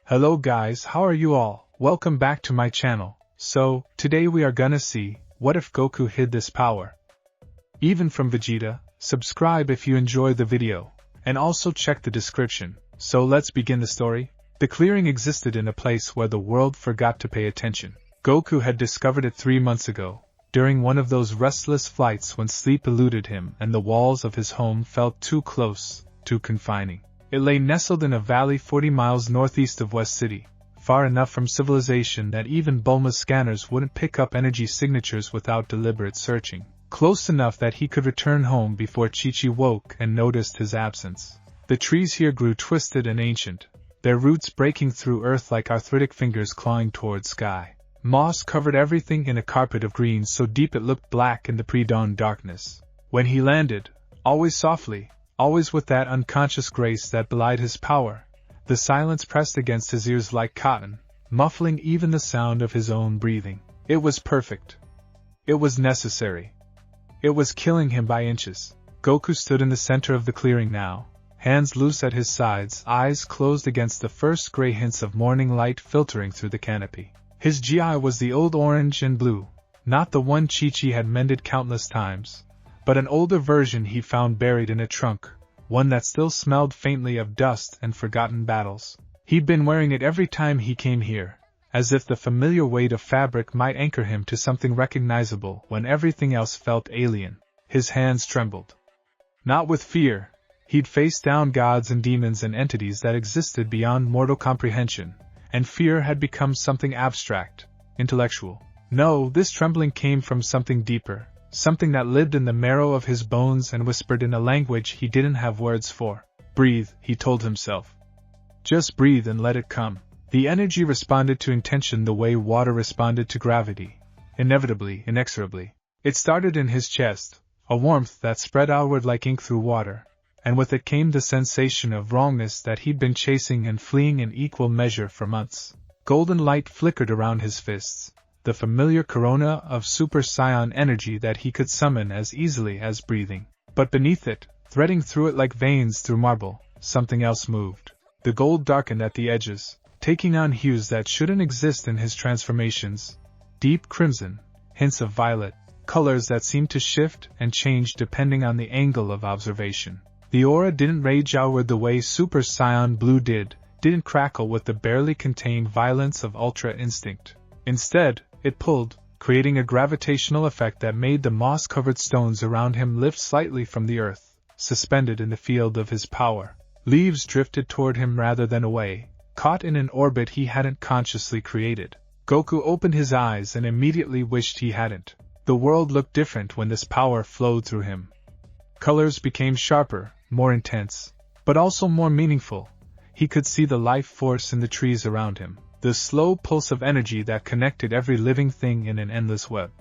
Hello guys, how are you all? Welcome back to my channel. So, today we are gonna see, what if Goku hid this power? Even from Vegeta. Subscribe if you enjoy the video, and also check the description. So let's begin the story. The clearing existed in a place where the world forgot to pay attention. Goku had discovered it 3 months ago, during one of those restless flights when sleep eluded him and the walls of his home felt too close, too confining. It lay nestled in a valley 40 miles northeast of West City, far enough from civilization that even Bulma's scanners wouldn't pick up energy signatures without deliberate searching, close enough that he could return home before Chi-Chi woke and noticed his absence. The trees here grew twisted and ancient, their roots breaking through earth like arthritic fingers clawing towards sky. Moss covered everything in a carpet of green so deep it looked black in the pre-dawn darkness. When he landed, always softly, always with that unconscious grace that belied his power, the silence pressed against his ears like cotton, muffling even the sound of his own breathing. It was perfect. It was necessary. It was killing him by inches. Goku stood in the center of the clearing now, hands loose at his sides, eyes closed against the first gray hints of morning light filtering through the canopy. His GI was the old orange and blue, not the one Chi-Chi had mended countless times, but an older version he found buried in a trunk, one that still smelled faintly of dust and forgotten battles. He'd been wearing it every time he came here, as if the familiar weight of fabric might anchor him to something recognizable when everything else felt alien. His hands trembled. Not with fear. He'd faced down gods and demons and entities that existed beyond mortal comprehension, and fear had become something abstract, intellectual. No, this trembling came from something deeper, something that lived in the marrow of his bones and whispered in a language he didn't have words for. Breathe, he told himself. Just breathe and let it come. The energy responded to intention the way water responded to gravity, inevitably, inexorably. It started in his chest, a warmth that spread outward like ink through water, and with it came the sensation of wrongness that he'd been chasing and fleeing in equal measure for months. Golden light flickered around his fists, the familiar corona of Super Saiyan energy that he could summon as easily as breathing. But beneath it, threading through it like veins through marble, something else moved. The gold darkened at the edges, taking on hues that shouldn't exist in his transformations. Deep crimson, hints of violet, colors that seemed to shift and change depending on the angle of observation. The aura didn't rage outward the way Super Saiyan Blue didn't crackle with the barely contained violence of Ultra Instinct. Instead, it pulled, creating a gravitational effect that made the moss-covered stones around him lift slightly from the earth, suspended in the field of his power. Leaves drifted toward him rather than away, caught in an orbit he hadn't consciously created. Goku opened his eyes and immediately wished he hadn't. The world looked different when this power flowed through him. Colors became sharper, more intense, but also more meaningful. He could see the life force in the trees around him, the slow pulse of energy that connected every living thing in an endless web.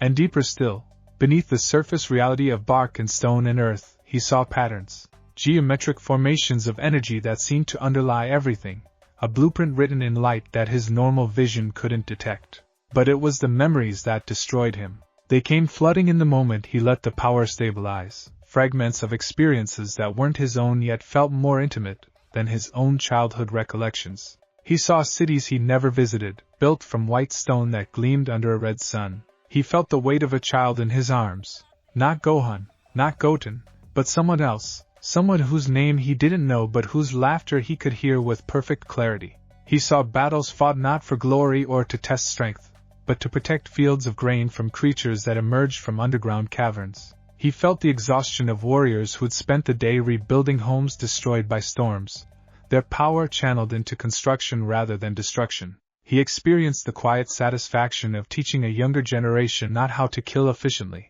And deeper still, beneath the surface reality of bark and stone and earth, he saw patterns, geometric formations of energy that seemed to underlie everything, a blueprint written in light that his normal vision couldn't detect. But it was the memories that destroyed him. They came flooding in the moment he let the power stabilize. Fragments of experiences that weren't his own yet felt more intimate than his own childhood recollections. He saw cities he never visited, built from white stone that gleamed under a red sun. He felt the weight of a child in his arms. Not Gohan, not Goten, but someone else, someone whose name he didn't know but whose laughter he could hear with perfect clarity. He saw battles fought not for glory or to test strength, but to protect fields of grain from creatures that emerged from underground caverns. He felt the exhaustion of warriors who'd spent the day rebuilding homes destroyed by storms, their power channeled into construction rather than destruction. He experienced the quiet satisfaction of teaching a younger generation not how to kill efficiently,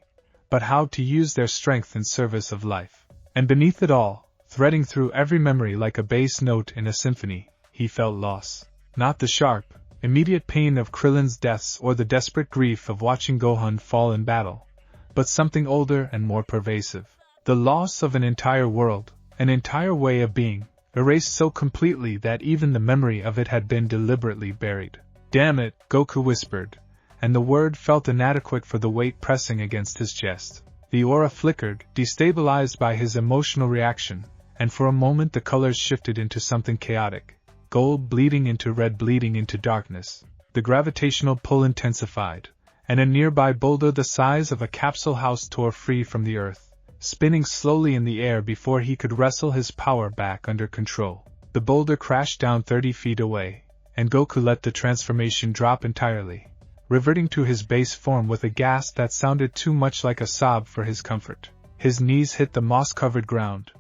but how to use their strength in service of life. And beneath it all, threading through every memory like a bass note in a symphony, he felt loss. Not the sharp, immediate pain of Krillin's deaths or the desperate grief of watching Gohan fall in battle, but something older and more pervasive. The loss of an entire world, an entire way of being, erased so completely that even the memory of it had been deliberately buried. Damn it, Goku whispered, and the word felt inadequate for the weight pressing against his chest. The aura flickered, destabilized by his emotional reaction, and for a moment the colors shifted into something chaotic. gold bleeding into red, bleeding into darkness. The gravitational pull intensified, and a nearby boulder the size of a capsule house tore free from the earth, spinning slowly in the air before he could wrestle his power back under control. The boulder crashed down 30 feet away, and Goku let the transformation drop entirely, reverting to his base form with a gasp that sounded too much like a sob for his comfort. His knees hit the moss-covered ground.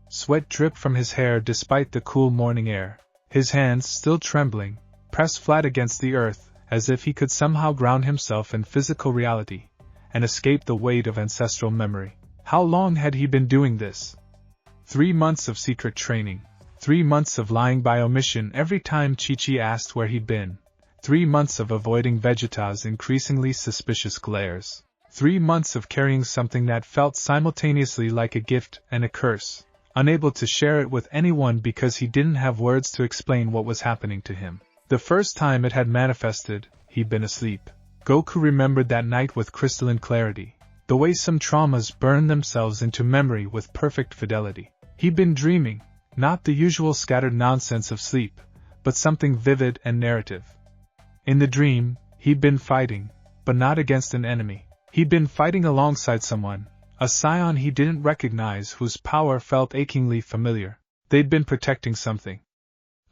Sweat dripped from his hair despite the cool morning air. His hands, still trembling, pressed flat against the earth, as if he could somehow ground himself in physical reality, and escape the weight of ancestral memory. How long had he been doing this? 3 months of secret training. 3 months of lying by omission every time Chi-Chi asked where he'd been. 3 months of avoiding Vegeta's increasingly suspicious glares. 3 months of carrying something that felt simultaneously like a gift and a curse, unable to share it with anyone because he didn't have words to explain what was happening to him. The first time it had manifested, he'd been asleep. Goku remembered that night with crystalline clarity, the way some traumas burn themselves into memory with perfect fidelity. He'd been dreaming, not the usual scattered nonsense of sleep, but something vivid and narrative. In the dream, he'd been fighting, but not against an enemy. He'd been fighting alongside someone, a Saiyan he didn't recognize whose power felt achingly familiar. They'd been protecting something.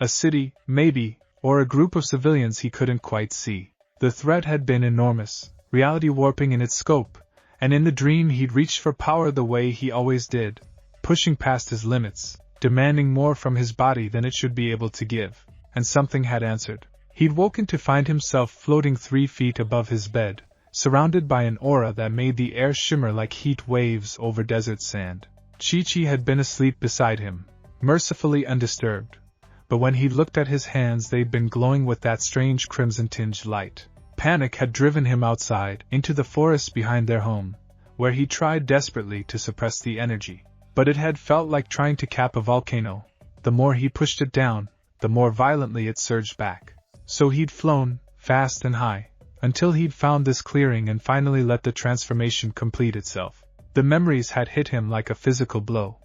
A city, maybe, or a group of civilians he couldn't quite see. The threat had been enormous, reality warping in its scope, and in the dream he'd reached for power the way he always did, pushing past his limits, demanding more from his body than it should be able to give, and something had answered. He'd woken to find himself floating 3 feet above his bed, surrounded by an aura that made the air shimmer like heat waves over desert sand. Chi-Chi had been asleep beside him, mercifully undisturbed, but when he looked at his hands they'd been glowing with that strange crimson-tinged light. Panic had driven him outside, into the forest behind their home, where he tried desperately to suppress the energy. But it had felt like trying to cap a volcano. The more he pushed it down, the more violently it surged back. So he'd flown, fast and high, until he'd found this clearing and finally let the transformation complete itself. The memories had hit him like a physical blow.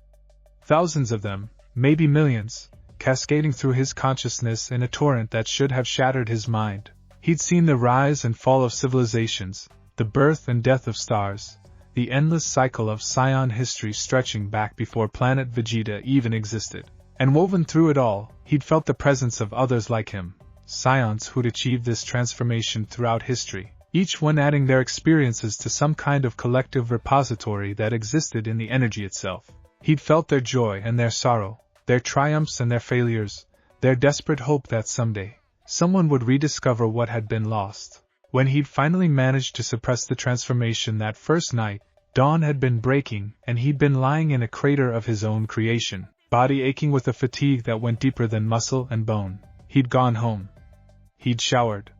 Thousands of them, maybe millions, cascading through his consciousness in a torrent that should have shattered his mind. He'd seen the rise and fall of civilizations, the birth and death of stars, the endless cycle of Saiyan history stretching back before planet Vegeta even existed. And woven through it all, he'd felt the presence of others like him, Saiyans who'd achieved this transformation throughout history, each one adding their experiences to some kind of collective repository that existed in the energy itself. He'd felt their joy and their sorrow, their triumphs and their failures, their desperate hope that someday, someone would rediscover what had been lost. When he'd finally managed to suppress the transformation that first night, dawn had been breaking and he'd been lying in a crater of his own creation, body aching with a fatigue that went deeper than muscle and bone. He'd gone home. He'd showered.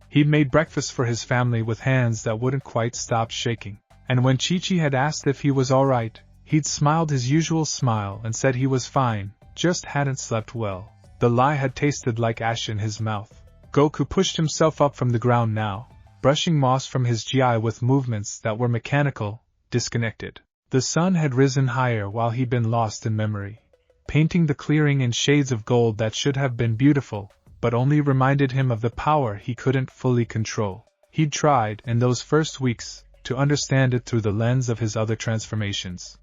He'd made breakfast for his family with hands that wouldn't quite stop shaking. And when Chi-Chi had asked if he was alright, he'd smiled his usual smile and said he was fine, just hadn't slept well. The lie had tasted like ash in his mouth. Goku pushed himself up from the ground now, brushing moss from his GI with movements that were mechanical, disconnected. The sun had risen higher while he'd been lost in memory, painting the clearing in shades of gold that should have been beautiful, but only reminded him of the power he couldn't fully control. He'd tried, in those first weeks, to understand it through the lens of his other transformations.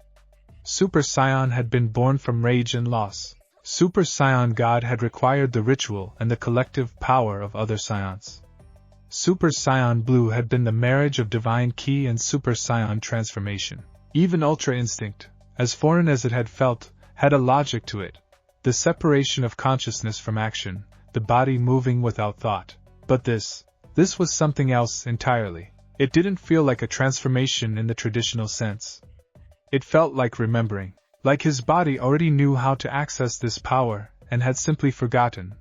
Super Saiyan had been born from rage and loss. Super Saiyan God had required the ritual and the collective power of other Saiyans. Super Saiyan Blue had been the marriage of Divine Ki and Super Saiyan transformation. Even Ultra Instinct, as foreign as it had felt, had a logic to it. The separation of consciousness from action, the body moving without thought. But this was something else entirely. It didn't feel like a transformation in the traditional sense. It felt like remembering. Like his body already knew how to access this power, and had simply forgotten.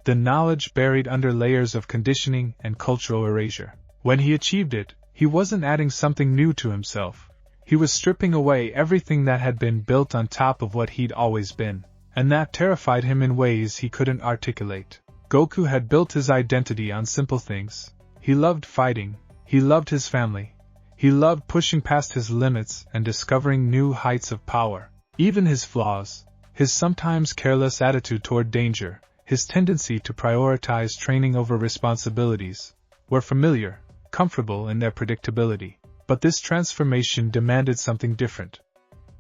The knowledge buried under layers of conditioning and cultural erasure. When he achieved it, he wasn't adding something new to himself. He was stripping away everything that had been built on top of what he'd always been, and that terrified him in ways he couldn't articulate. Goku had built his identity on simple things. He loved fighting, he loved his family, he loved pushing past his limits and discovering new heights of power. Even his flaws, his sometimes careless attitude toward danger, his tendency to prioritize training over responsibilities, were familiar, comfortable in their predictability. But this transformation demanded something different.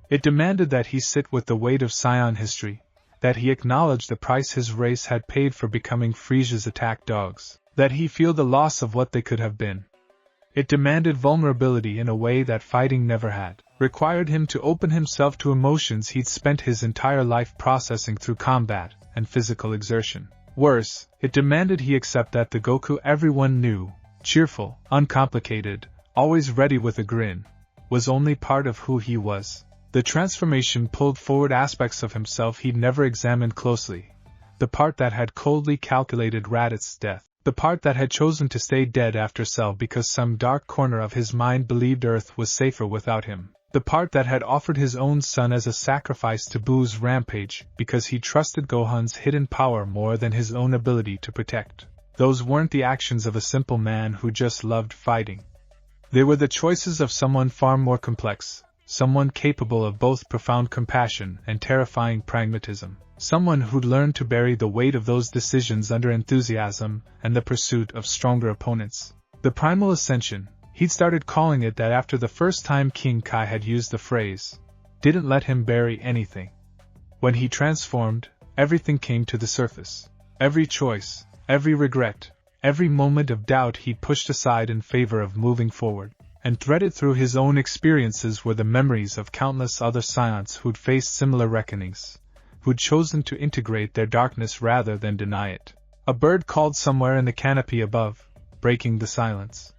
It demanded that he sit with the weight of Saiyan history, that he acknowledge the price his race had paid for becoming Frisia's attack dogs, that he feel the loss of what they could have been. It demanded vulnerability in a way that fighting never had, required him to open himself to emotions he'd spent his entire life processing through combat and physical exertion. Worse, it demanded he accept that the Goku everyone knew, cheerful, uncomplicated, always ready with a grin, was only part of who he was. The transformation pulled forward aspects of himself he'd never examined closely. The part that had coldly calculated Raditz' death. The part that had chosen to stay dead after Cell because some dark corner of his mind believed Earth was safer without him. The part that had offered his own son as a sacrifice to Boo's rampage because he trusted Gohan's hidden power more than his own ability to protect. Those weren't the actions of a simple man who just loved fighting. They were the choices of someone far more complex, someone capable of both profound compassion and terrifying pragmatism, someone who'd learned to bury the weight of those decisions under enthusiasm and the pursuit of stronger opponents. The primal ascension, he'd started calling it that after the first time King Kai had used the phrase, didn't let him bury anything. When he transformed, everything came to the surface. Every choice, every regret, every moment of doubt he'd pushed aside in favor of moving forward. And threaded through his own experiences were the memories of countless other Saiyans who'd faced similar reckonings, who'd chosen to integrate their darkness rather than deny it. A bird called somewhere in the canopy above, breaking the silence.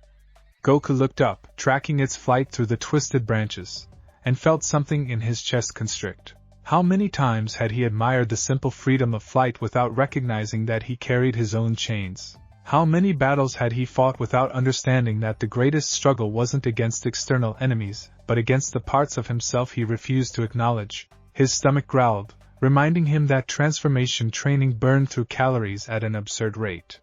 Goku looked up, tracking its flight through the twisted branches, and felt something in his chest constrict. How many times had he admired the simple freedom of flight without recognizing that he carried his own chains? How many battles had he fought without understanding that the greatest struggle wasn't against external enemies, but against the parts of himself he refused to acknowledge? His stomach growled, reminding him that transformation training burned through calories at an absurd rate.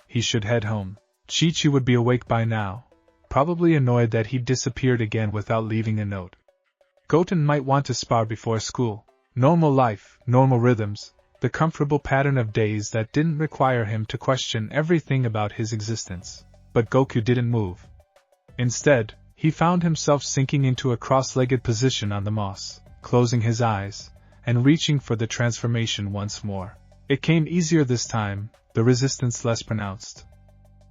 He should head home. Chi-Chi would be awake by now, probably annoyed that he'd disappeared again without leaving a note. Goten might want to spar before school. Normal life, normal rhythms, the comfortable pattern of days that didn't require him to question everything about his existence. But Goku didn't move. Instead, he found himself sinking into a cross-legged position on the moss, closing his eyes, and reaching for the transformation once more. It came easier this time, the resistance less pronounced.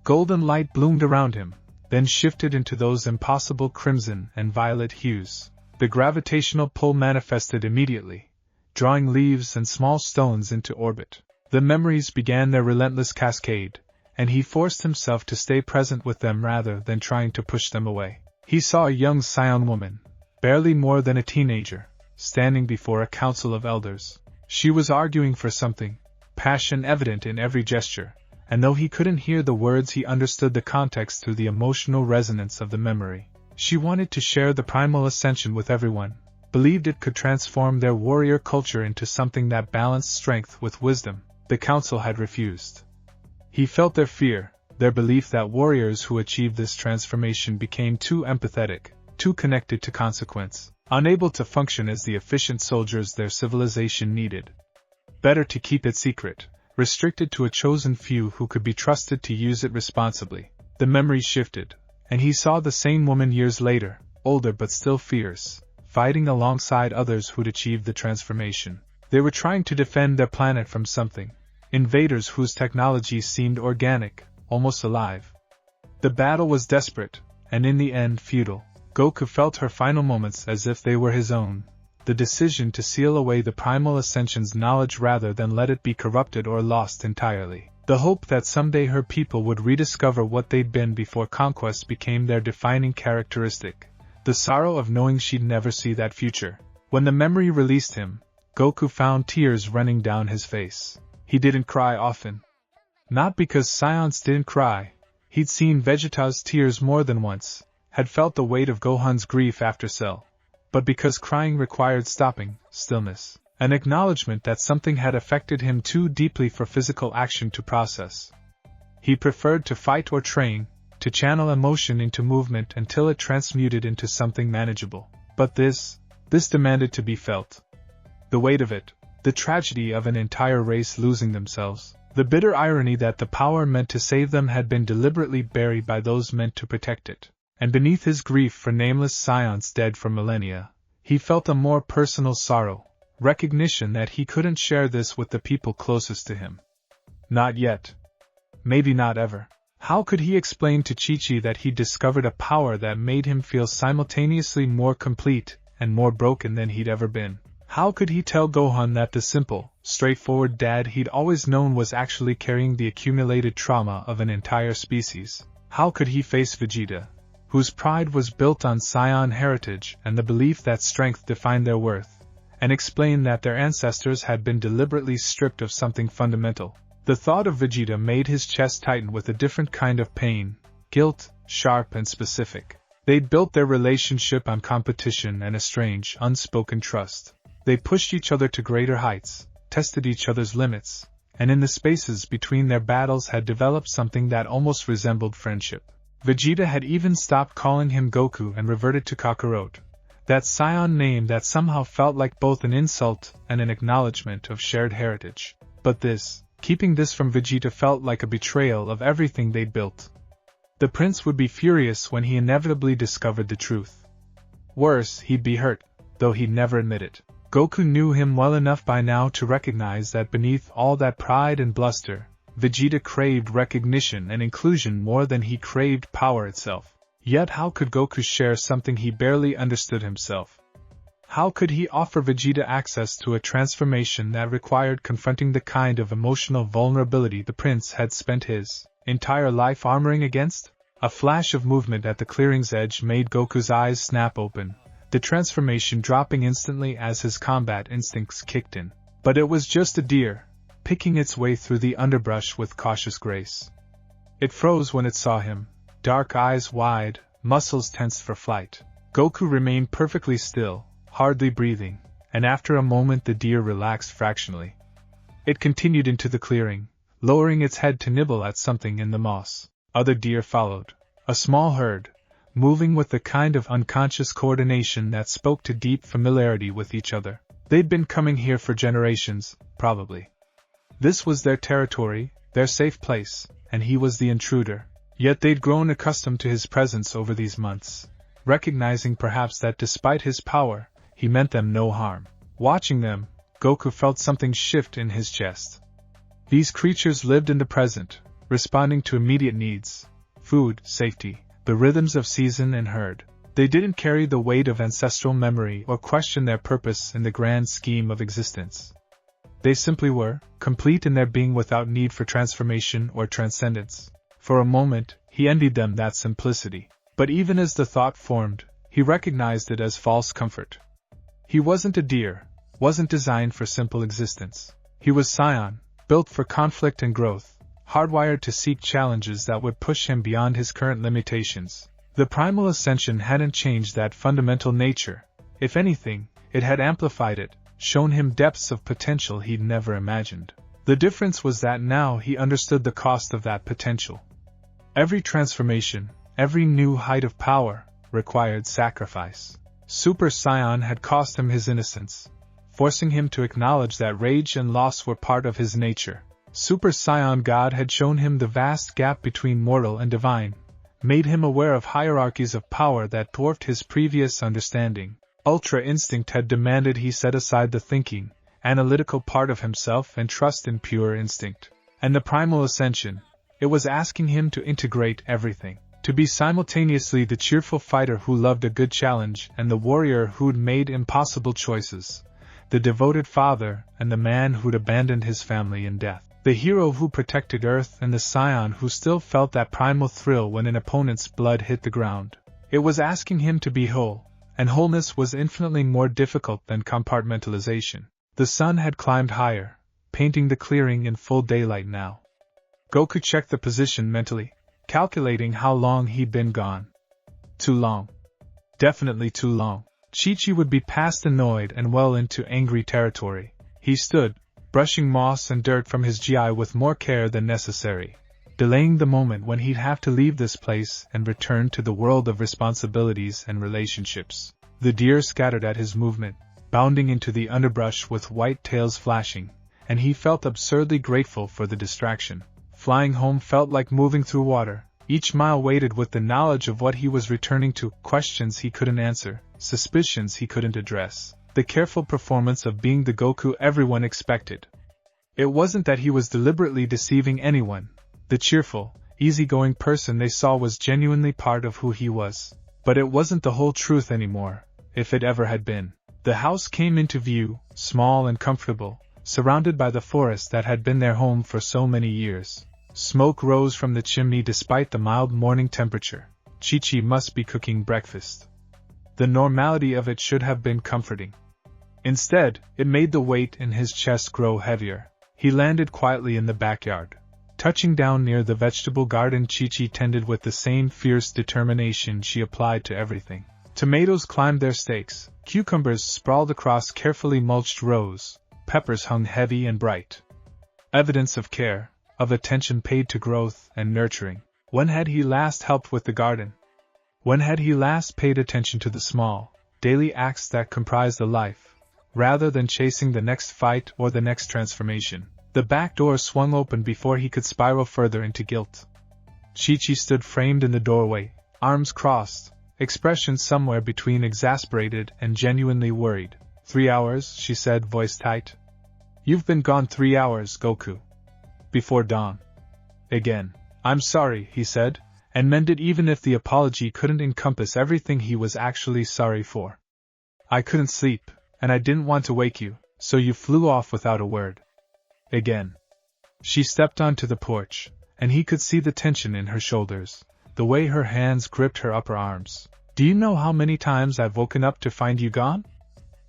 Golden light bloomed around him, then shifted into those impossible crimson and violet hues. The gravitational pull manifested immediately, drawing leaves and small stones into orbit. The memories began their relentless cascade, and he forced himself to stay present with them rather than trying to push them away. He saw a young Saiyan woman, barely more than a teenager, standing before a council of elders. She was arguing for something, passion evident in every gesture, and though he couldn't hear the words he understood the context through the emotional resonance of the memory. She wanted to share the primal ascension with everyone, believed it could transform their warrior culture into something that balanced strength with wisdom. The council had refused. He felt their fear, their belief that warriors who achieved this transformation became too empathetic, too connected to consequence, unable to function as the efficient soldiers their civilization needed. Better to keep it secret, restricted to a chosen few who could be trusted to use it responsibly. The memory shifted, and he saw the same woman years later, older but still fierce, fighting alongside others who'd achieved the transformation. They were trying to defend their planet from something, invaders whose technology seemed organic, almost alive. The battle was desperate, and in the end futile. Goku felt her final moments as if they were his own, the decision to seal away the primal ascension's knowledge rather than let it be corrupted or lost entirely. The hope that someday her people would rediscover what they'd been before conquest became their defining characteristic. The sorrow of knowing she'd never see that future. When the memory released him, Goku found tears running down his face. He didn't cry often. Not because Saiyans didn't cry. He'd seen Vegeta's tears more than once, had felt the weight of Gohan's grief after Cell. But because crying required stopping, stillness, an acknowledgement that something had affected him too deeply for physical action to process. He preferred to fight or train, to channel emotion into movement until it transmuted into something manageable. But this demanded to be felt. The weight of it, The tragedy of an entire race losing themselves. The bitter irony that the power meant to save them had been deliberately buried by those meant to protect it. And beneath his grief for nameless Saiyans dead for millennia, he felt a more personal sorrow, recognition that he couldn't share this with the people closest to him. Not yet. Maybe not ever. How could he explain to Chi-Chi that he'd discovered a power that made him feel simultaneously more complete and more broken than he'd ever been? How could he tell Gohan that the simple, straightforward dad he'd always known was actually carrying the accumulated trauma of an entire species? How could he face Vegeta, whose pride was built on Saiyan heritage and the belief that strength defined their worth, and explain that their ancestors had been deliberately stripped of something fundamental? The thought of Vegeta made his chest tighten with a different kind of pain, guilt, sharp and specific. They'd built their relationship on competition and a strange, unspoken trust. They pushed each other to greater heights, tested each other's limits, and in the spaces between their battles had developed something that almost resembled friendship. Vegeta had even stopped calling him Goku and reverted to Kakarot, that Saiyan name that somehow felt like both an insult and an acknowledgement of shared heritage. But keeping this from Vegeta felt like a betrayal of everything they'd built. The prince would be furious when he inevitably discovered the truth. Worse, he'd be hurt, though he'd never admit it. Goku knew him well enough by now to recognize that beneath all that pride and bluster, Vegeta craved recognition and inclusion more than he craved power itself. Yet how could Goku share something he barely understood himself? How could he offer Vegeta access to a transformation that required confronting the kind of emotional vulnerability the prince had spent his entire life armoring against? A flash of movement at the clearing's edge made Goku's eyes snap open, the transformation dropping instantly as his combat instincts kicked in. But it was just a deer, picking its way through the underbrush with cautious grace. It froze when it saw him, dark eyes wide, muscles tensed for flight. Goku remained perfectly still, hardly breathing, and after a moment the deer relaxed fractionally. It continued into the clearing, lowering its head to nibble at something in the moss. Other deer followed, a small herd, moving with the kind of unconscious coordination that spoke to deep familiarity with each other. They'd been coming here for generations, probably. This was their territory, their safe place, and he was the intruder. Yet they'd grown accustomed to his presence over these months, recognizing perhaps that despite his power, he meant them no harm. Watching them, Goku felt something shift in his chest. These creatures lived in the present, responding to immediate needs, food, safety, the rhythms of season and herd. They didn't carry the weight of ancestral memory or question their purpose in the grand scheme of existence. They simply were, complete in their being without need for transformation or transcendence. For a moment, he envied them that simplicity. But even as the thought formed, he recognized it as false comfort. He wasn't a deer, wasn't designed for simple existence. He was Saiyan, built for conflict and growth, hardwired to seek challenges that would push him beyond his current limitations. The primal ascension hadn't changed that fundamental nature. If anything, it had amplified it, shown him depths of potential he'd never imagined. The difference was that now he understood the cost of that potential. Every transformation, every new height of power, required sacrifice. Super Saiyan had cost him his innocence, forcing him to acknowledge that rage and loss were part of his nature. Super Saiyan God had shown him the vast gap between mortal and divine, made him aware of hierarchies of power that dwarfed his previous understanding. Ultra Instinct had demanded he set aside the thinking, analytical part of himself and trust in pure instinct. And the Primal Ascension, it was asking him to integrate everything. To be simultaneously the cheerful fighter who loved a good challenge and the warrior who'd made impossible choices, the devoted father and the man who'd abandoned his family in death, the hero who protected Earth and the Saiyan who still felt that primal thrill when an opponent's blood hit the ground. It was asking him to be whole, and wholeness was infinitely more difficult than compartmentalization. The sun had climbed higher, painting the clearing in full daylight now. Goku checked the position mentally, calculating how long he'd been gone. Too long. Definitely too long. Chi-Chi would be past annoyed and well into angry territory. He stood, brushing moss and dirt from his GI with more care than necessary, delaying the moment when he'd have to leave this place and return to the world of responsibilities and relationships. The deer scattered at his movement, bounding into the underbrush with white tails flashing, and he felt absurdly grateful for the distraction. Flying home felt like moving through water, each mile weighted with the knowledge of what he was returning to, questions he couldn't answer, suspicions he couldn't address, the careful performance of being the Goku everyone expected. It wasn't that he was deliberately deceiving anyone. The cheerful, easygoing person they saw was genuinely part of who he was. But it wasn't the whole truth anymore, if it ever had been. The house came into view, small and comfortable, surrounded by the forest that had been their home for so many years. Smoke rose from the chimney despite the mild morning temperature. Chi-Chi must be cooking breakfast. The normality of it should have been comforting. Instead, it made the weight in his chest grow heavier. He landed quietly in the backyard. Touching down near the vegetable garden, Chi-Chi tended with the same fierce determination she applied to everything. Tomatoes climbed their stakes, cucumbers sprawled across carefully mulched rows, peppers hung heavy and bright. Evidence of care, of attention paid to growth and nurturing. When had he last helped with the garden? When had he last paid attention to the small, daily acts that comprise the life, rather than chasing the next fight or the next transformation? The back door swung open before he could spiral further into guilt. Chi-Chi stood framed in the doorway, arms crossed, expression somewhere between exasperated and genuinely worried. 3 hours, she said, voice tight. You've been gone 3 hours, Goku. Before dawn. Again. I'm sorry, he said, and meant it even if the apology couldn't encompass everything he was actually sorry for. I couldn't sleep, and I didn't want to wake you, so you flew off without a word. Again. She stepped onto the porch, and he could see the tension in her shoulders, the way her hands gripped her upper arms. Do you know how many times I've woken up to find you gone?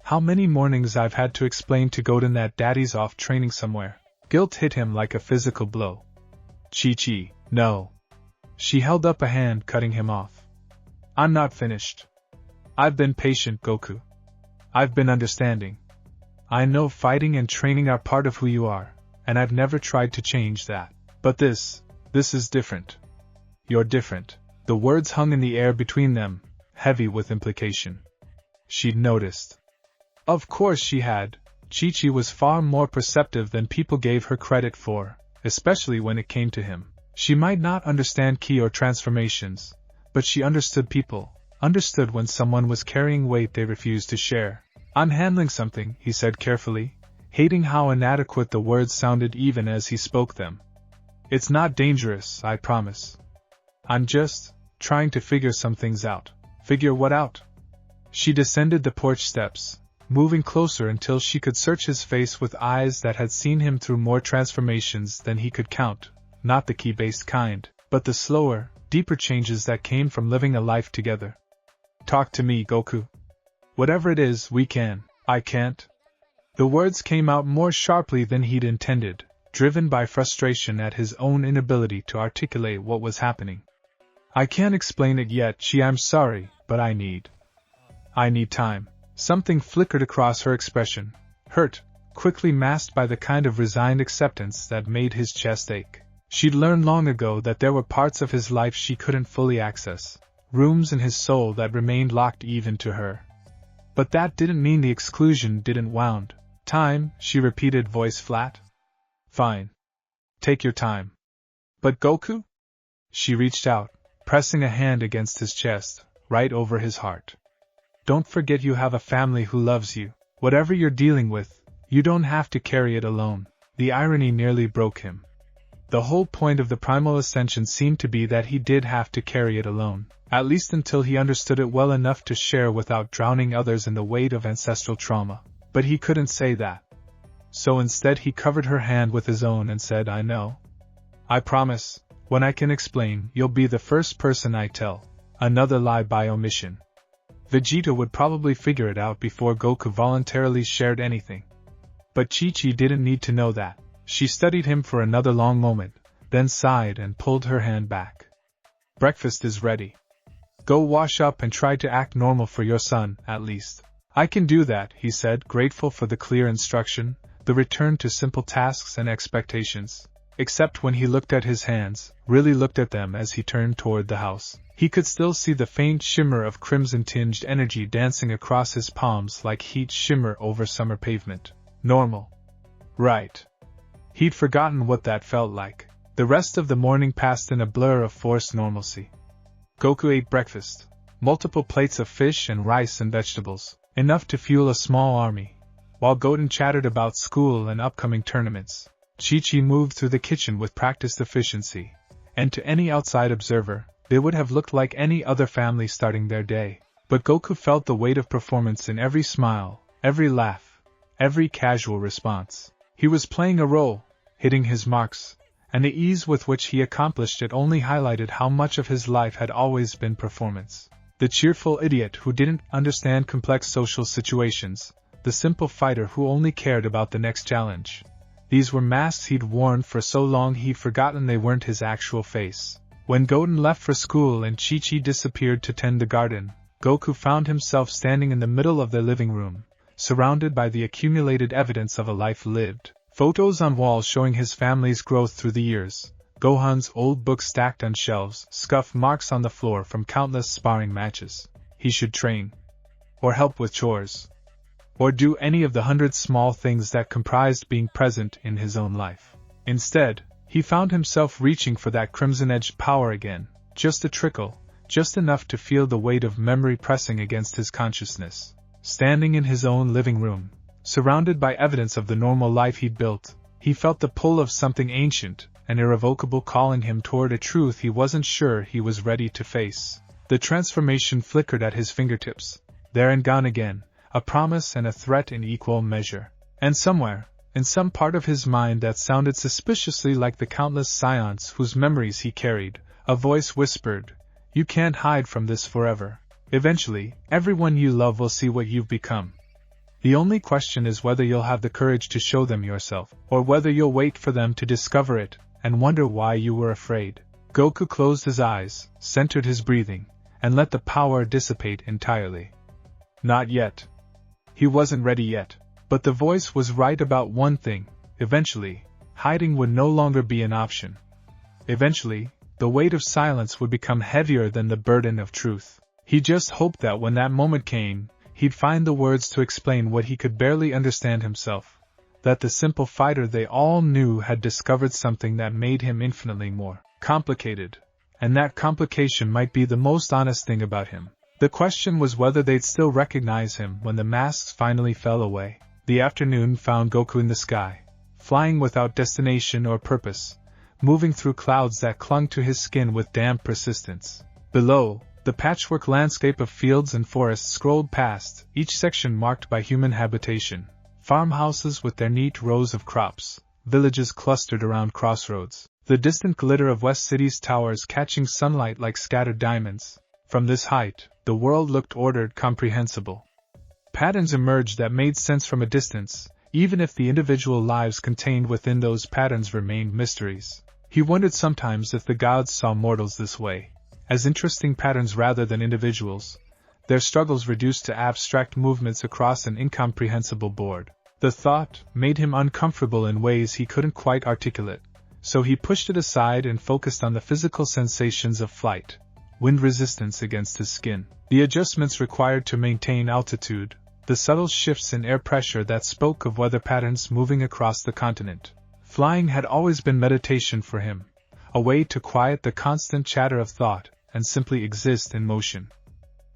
How many mornings I've had to explain to Goten that Daddy's off training somewhere? Guilt hit him like a physical blow. Chi-Chi, no. She held up a hand, cutting him off. I'm not finished. I've been patient, Goku. I've been understanding. I know fighting and training are part of who you are, and I've never tried to change that. But this is different. You're different. The words hung in the air between them, heavy with implication. She'd noticed. Of course she had. Chi-Chi was far more perceptive than people gave her credit for, especially when it came to him. She might not understand ki or transformations, but she understood people, understood when someone was carrying weight they refused to share. I'm handling something, he said carefully, hating how inadequate the words sounded even as he spoke them. It's not dangerous, I promise. I'm just trying to figure some things out. Figure what out? She descended the porch steps, moving closer until she could search his face with eyes that had seen him through more transformations than he could count, not the ki-based kind, but the slower, deeper changes that came from living a life together. Talk to me, Goku. Whatever it is, we can. I can't. The words came out more sharply than he'd intended, driven by frustration at his own inability to articulate what was happening. I can't explain it yet, I'm sorry, but I need time. Something flickered across her expression, hurt, quickly masked by the kind of resigned acceptance that made his chest ache. She'd learned long ago that there were parts of his life she couldn't fully access, rooms in his soul that remained locked even to her. But that didn't mean the exclusion didn't wound. Time, she repeated, voice flat. Fine. Take your time. But Goku? She reached out, pressing a hand against his chest, right over his heart. Don't forget you have a family who loves you. Whatever you're dealing with, you don't have to carry it alone. The irony nearly broke him. The whole point of the primal ascension seemed to be that he did have to carry it alone, at least until he understood it well enough to share without drowning others in the weight of ancestral trauma. But he couldn't say that. So instead he covered her hand with his own and said, I know. I promise, when I can explain, you'll be the first person I tell. Another lie by omission. Vegeta would probably figure it out before Goku voluntarily shared anything. But Chi-Chi didn't need to know that. She studied him for another long moment, then sighed and pulled her hand back. Breakfast is ready. Go wash up and try to act normal for your son, at least. I can do that, he said, grateful for the clear instruction, the return to simple tasks and expectations. except when he looked at his hands, really looked at them as he turned toward the house. He could still see the faint shimmer of crimson-tinged energy dancing across his palms like heat shimmer over summer pavement. Normal. Right. He'd forgotten what that felt like. The rest of the morning passed in a blur of forced normalcy. Goku ate breakfast. Multiple plates of fish and rice and vegetables, enough to fuel a small army. While Goten chattered about school and upcoming tournaments, Chi-Chi moved through the kitchen with practiced efficiency, and to any outside observer, they would have looked like any other family starting their day. But Goku felt the weight of performance in every smile, every laugh, every casual response. He was playing a role, hitting his marks, and the ease with which he accomplished it only highlighted how much of his life had always been performance. The cheerful idiot who didn't understand complex social situations, the simple fighter who only cared about the next challenge. These were masks he'd worn for so long he'd forgotten they weren't his actual face. When Goten left for school and Chi-Chi disappeared to tend the garden, Goku found himself standing in the middle of the living room, surrounded by the accumulated evidence of a life lived. Photos on walls showing his family's growth through the years, Gohan's old books stacked on shelves, scuff marks on the floor from countless sparring matches. He should train. Or help with chores. Or do any of the 100 small things that comprised being present in his own life. Instead, he found himself reaching for that crimson-edged power again, just a trickle, just enough to feel the weight of memory pressing against his consciousness. Standing in his own living room, surrounded by evidence of the normal life he'd built, he felt the pull of something ancient and irrevocable calling him toward a truth he wasn't sure he was ready to face. The transformation flickered at his fingertips, there and gone again, a promise and a threat in equal measure. And somewhere, in some part of his mind that sounded suspiciously like the countless Saiyans whose memories he carried, a voice whispered, "You can't hide from this forever. Eventually, everyone you love will see what you've become. The only question is whether you'll have the courage to show them yourself, or whether you'll wait for them to discover it, and wonder why you were afraid." Goku closed his eyes, centered his breathing, and let the power dissipate entirely. Not yet. He wasn't ready yet. But the voice was right about one thing: eventually, hiding would no longer be an option. Eventually, the weight of silence would become heavier than the burden of truth. He just hoped that when that moment came, he'd find the words to explain what he could barely understand himself. That the simple fighter they all knew had discovered something that made him infinitely more complicated, and that complication might be the most honest thing about him. The question was whether they'd still recognize him when the masks finally fell away. The afternoon found Goku in the sky, flying without destination or purpose, moving through clouds that clung to his skin with damp persistence. Below, the patchwork landscape of fields and forests scrolled past, each section marked by human habitation. Farmhouses with their neat rows of crops, villages clustered around crossroads, the distant glitter of West City's towers catching sunlight like scattered diamonds. From this height, the world looked ordered, comprehensible. Patterns emerged that made sense from a distance, even if the individual lives contained within those patterns remained mysteries. He wondered sometimes if the gods saw mortals this way, as interesting patterns rather than individuals, their struggles reduced to abstract movements across an incomprehensible board. The thought made him uncomfortable in ways he couldn't quite articulate, so he pushed it aside and focused on the physical sensations of flight, wind resistance against his skin, the adjustments required to maintain altitude, the subtle shifts in air pressure that spoke of weather patterns moving across the continent. Flying had always been meditation for him, a way to quiet the constant chatter of thought and simply exist in motion.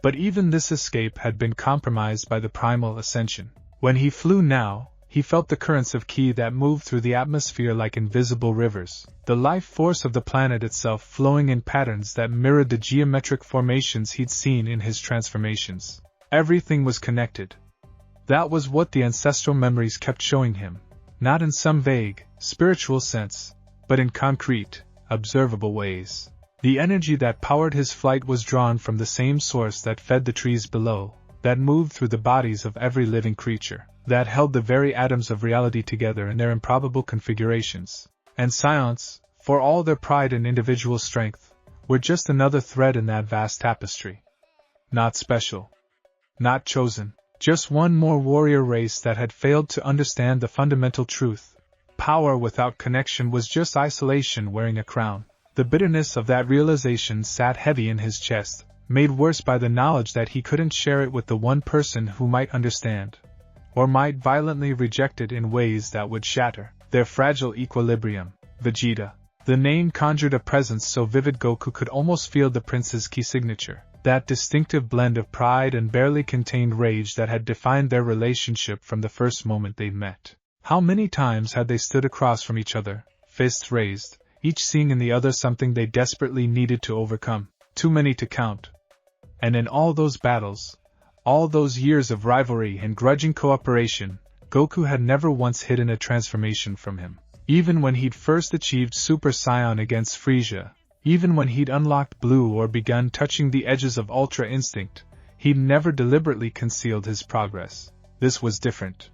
But even this escape had been compromised by the primal ascension. When he flew now, he felt the currents of ki that moved through the atmosphere like invisible rivers, the life force of the planet itself flowing in patterns that mirrored the geometric formations he'd seen in his transformations. Everything was connected. That was what the ancestral memories kept showing him, not in some vague, spiritual sense, but in concrete, observable ways. The energy that powered his flight was drawn from the same source that fed the trees below, that moved through the bodies of every living creature, that held the very atoms of reality together in their improbable configurations. And Saiyans, for all their pride and individual strength, were just another thread in that vast tapestry. Not special. Not chosen. Just one more warrior race that had failed to understand the fundamental truth. Power without connection was just isolation wearing a crown. The bitterness of that realization sat heavy in his chest, made worse by the knowledge that he couldn't share it with the one person who might understand, or might violently reject it in ways that would shatter their fragile equilibrium. Vegeta. The name conjured a presence so vivid Goku could almost feel the prince's key signature, that distinctive blend of pride and barely contained rage that had defined their relationship from the first moment they met. How many times had they stood across from each other, fists raised, each seeing in the other something they desperately needed to overcome? Too many to count. And in all those battles, all those years of rivalry and grudging cooperation, Goku had never once hidden a transformation from him. Even when he'd first achieved Super Saiyan against Frieza, even when he'd unlocked Blue or begun touching the edges of Ultra Instinct, he'd never deliberately concealed his progress. This was different.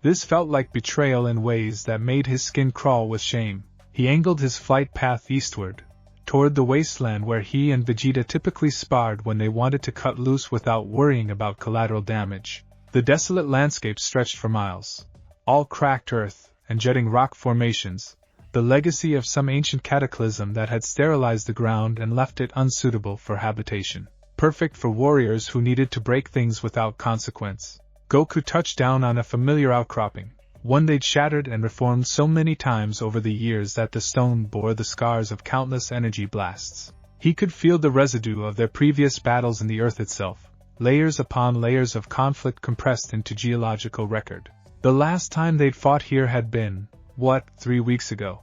This felt like betrayal in ways that made his skin crawl with shame. He angled his flight path eastward, toward the wasteland where he and Vegeta typically sparred when they wanted to cut loose without worrying about collateral damage. The desolate landscape stretched for miles, all cracked earth and jutting rock formations, the legacy of some ancient cataclysm that had sterilized the ground and left it unsuitable for habitation. Perfect for warriors who needed to break things without consequence. Goku touched down on a familiar outcropping, one they'd shattered and reformed so many times over the years that the stone bore the scars of countless energy blasts. He could feel the residue of their previous battles in the earth itself, layers upon layers of conflict compressed into geological record. The last time they'd fought here had been, 3 weeks ago?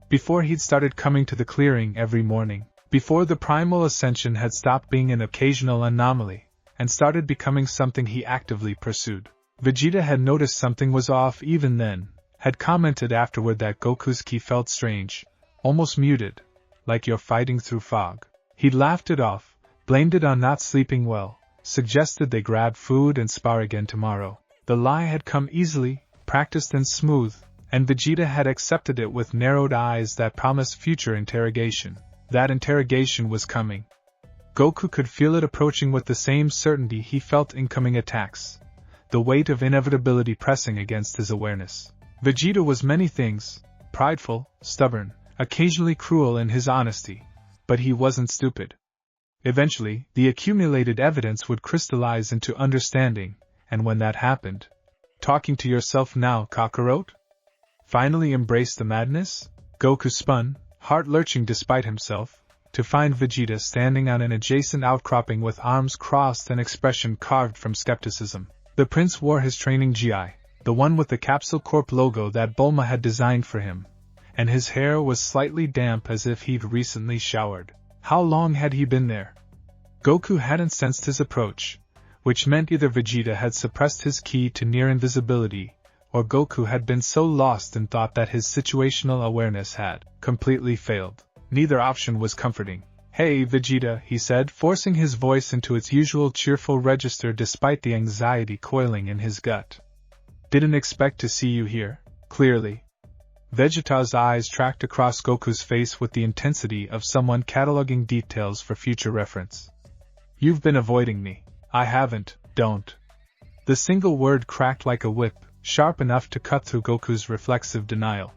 Before he'd started coming to the clearing every morning, before the primal ascension had stopped being an occasional anomaly, and started becoming something he actively pursued. Vegeta had noticed something was off even then, had commented afterward that Goku's ki felt strange, almost muted, like you're fighting through fog. He'd laughed it off, blamed it on not sleeping well, suggested they grab food and spar again tomorrow. The lie had come easily, practiced and smooth, and Vegeta had accepted it with narrowed eyes that promised future interrogation. That interrogation was coming. Goku could feel it approaching with the same certainty he felt incoming attacks, the weight of inevitability pressing against his awareness. Vegeta was many things, prideful, stubborn, occasionally cruel in his honesty, but he wasn't stupid. Eventually, the accumulated evidence would crystallize into understanding, and when that happened, talking to yourself now, Kakarot? Finally embrace the madness? Goku spun, heart lurching despite himself, to find Vegeta standing on an adjacent outcropping with arms crossed and expression carved from skepticism. The prince wore his training GI, the one with the Capsule Corp logo that Bulma had designed for him, and his hair was slightly damp as if he'd recently showered. How long had he been there? Goku hadn't sensed his approach, which meant either Vegeta had suppressed his ki to near invisibility, or Goku had been so lost in thought that his situational awareness had completely failed. Neither option was comforting. "Hey, Vegeta," he said, forcing his voice into its usual cheerful register despite the anxiety coiling in his gut. "Didn't expect to see you here, clearly." Vegeta's eyes tracked across Goku's face with the intensity of someone cataloging details for future reference. "You've been avoiding me." "I haven't, don't." The single word cracked like a whip, sharp enough to cut through Goku's reflexive denial.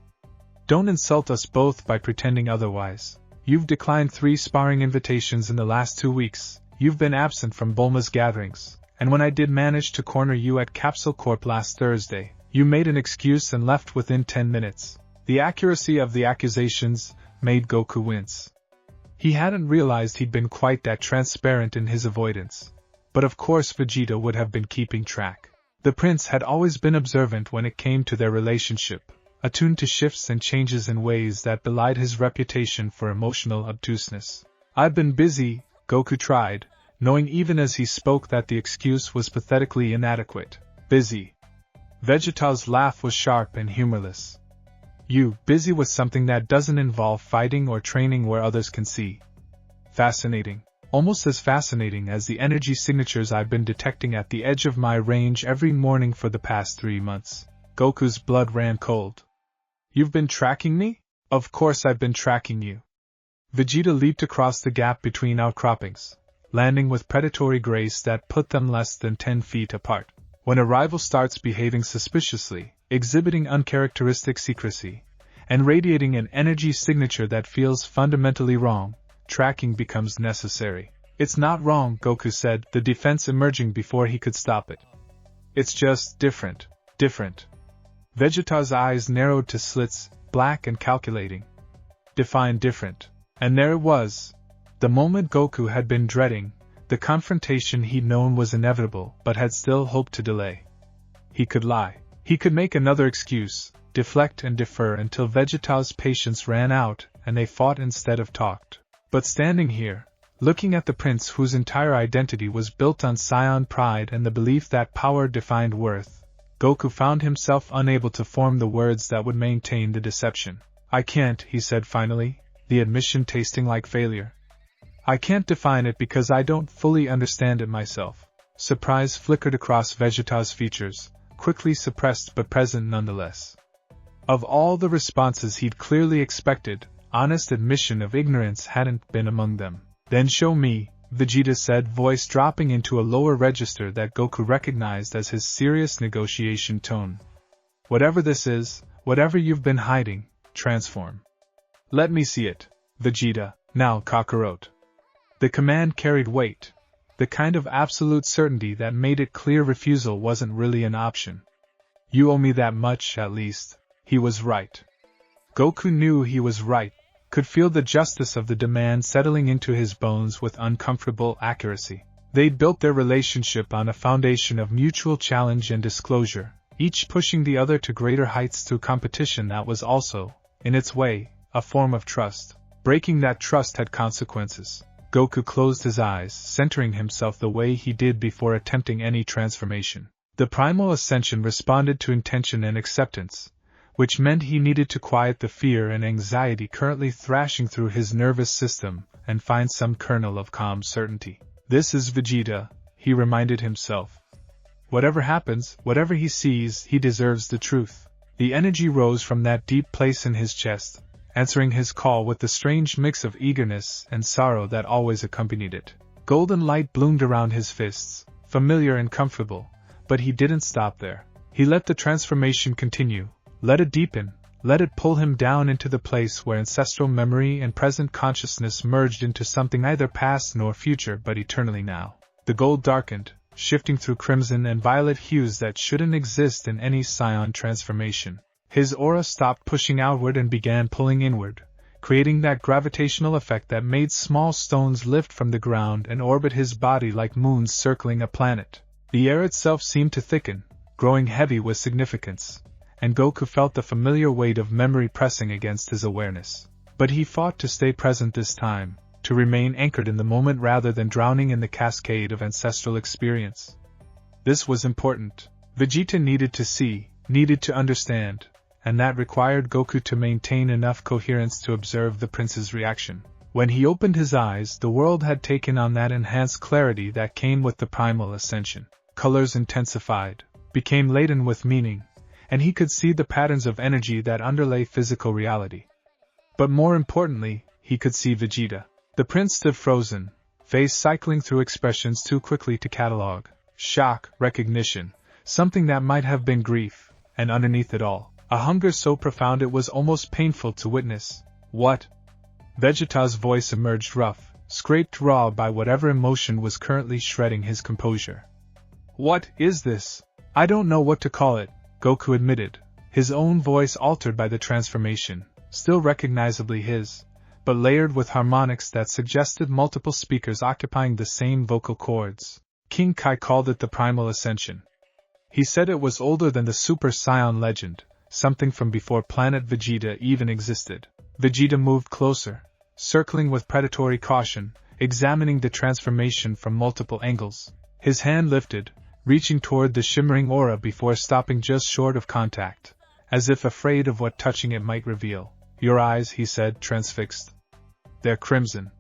"Don't insult us both by pretending otherwise. You've declined 3 sparring invitations in the last 2 weeks, you've been absent from Bulma's gatherings, and when I did manage to corner you at Capsule Corp last Thursday, you made an excuse and left within 10 minutes. The accuracy of the accusations made Goku wince. He hadn't realized he'd been quite that transparent in his avoidance. But of course Vegeta would have been keeping track. The prince had always been observant when it came to their relationship, attuned to shifts and changes in ways that belied his reputation for emotional obtuseness. "I've been busy," Goku tried, knowing even as he spoke that the excuse was pathetically inadequate. "Busy?" Vegeta's laugh was sharp and humorless. "You, busy with something that doesn't involve fighting or training where others can see." Fascinating. Almost as fascinating as the energy signatures I've been detecting at the edge of my range every morning for the past 3 months. Goku's blood ran cold. "You've been tracking me?" "Of course I've been tracking you." Vegeta leaped across the gap between outcroppings, landing with predatory grace that put them less than 10 feet apart. "When a rival starts behaving suspiciously, exhibiting uncharacteristic secrecy, and radiating an energy signature that feels fundamentally wrong. Tracking becomes necessary. It's not wrong, Goku said, the defense emerging before he could stop it. It's just different. Different. Vegeta's eyes narrowed to slits, black and calculating. Define different. And there it was. The moment Goku had been dreading, the confrontation he'd known was inevitable but had still hoped to delay. He could lie. He could make another excuse, deflect and defer until Vegeta's patience ran out and they fought instead of talked. But standing here, looking at the prince whose entire identity was built on Saiyan pride and the belief that power defined worth, Goku found himself unable to form the words that would maintain the deception. I can't, he said finally, the admission tasting like failure. I can't define it because I don't fully understand it myself. Surprise flickered across Vegeta's features, quickly suppressed but present nonetheless. Of all the responses he'd clearly expected, honest admission of ignorance hadn't been among them. Then show me, Vegeta said, voice dropping into a lower register that Goku recognized as his serious negotiation tone. Whatever this is, whatever you've been hiding, transform. Let me see it, Vegeta, now Kakarot. The command carried weight, the kind of absolute certainty that made it clear refusal wasn't really an option. You owe me that much, at least. He was right. Goku knew he was right, could feel the justice of the demand settling into his bones with uncomfortable accuracy. They'd built their relationship on a foundation of mutual challenge and disclosure, each pushing the other to greater heights through competition that was also, in its way, a form of trust. Breaking that trust had consequences. Goku closed his eyes, centering himself the way he did before attempting any transformation. The primal ascension responded to intention and acceptance, which meant he needed to quiet the fear and anxiety currently thrashing through his nervous system and find some kernel of calm certainty. This is Vegeta, he reminded himself. Whatever happens, whatever he sees, he deserves the truth. The energy rose from that deep place in his chest, answering his call with the strange mix of eagerness and sorrow that always accompanied it. Golden light bloomed around his fists, familiar and comfortable, but he didn't stop there. He let the transformation continue, let it deepen, let it pull him down into the place where ancestral memory and present consciousness merged into something neither past nor future but eternally now. The gold darkened, shifting through crimson and violet hues that shouldn't exist in any Saiyan transformation. His aura stopped pushing outward and began pulling inward, creating that gravitational effect that made small stones lift from the ground and orbit his body like moons circling a planet. The air itself seemed to thicken, growing heavy with significance, and Goku felt the familiar weight of memory pressing against his awareness. But he fought to stay present this time, to remain anchored in the moment rather than drowning in the cascade of ancestral experience. This was important. Vegeta needed to see, needed to understand, and that required Goku to maintain enough coherence to observe the prince's reaction. When he opened his eyes, the world had taken on that enhanced clarity that came with the primal ascension. Colors intensified, became laden with meaning, and he could see the patterns of energy that underlay physical reality. But more importantly, he could see Vegeta. The prince stood frozen, face cycling through expressions too quickly to catalog. Shock, recognition, something that might have been grief, and underneath it all, a hunger so profound it was almost painful to witness. What? Vegeta's voice emerged rough, scraped raw by whatever emotion was currently shredding his composure. What is this? I don't know what to call it, Goku admitted, his own voice altered by the transformation, still recognizably his, but layered with harmonics that suggested multiple speakers occupying the same vocal cords. King Kai called it the primal ascension. He said it was older than the Super Saiyan legend, something from before planet Vegeta even existed. Vegeta moved closer, circling with predatory caution, examining the transformation from multiple angles. His hand lifted, reaching toward the shimmering aura before stopping just short of contact, as if afraid of what touching it might reveal. Your eyes, he said, transfixed. They're crimson.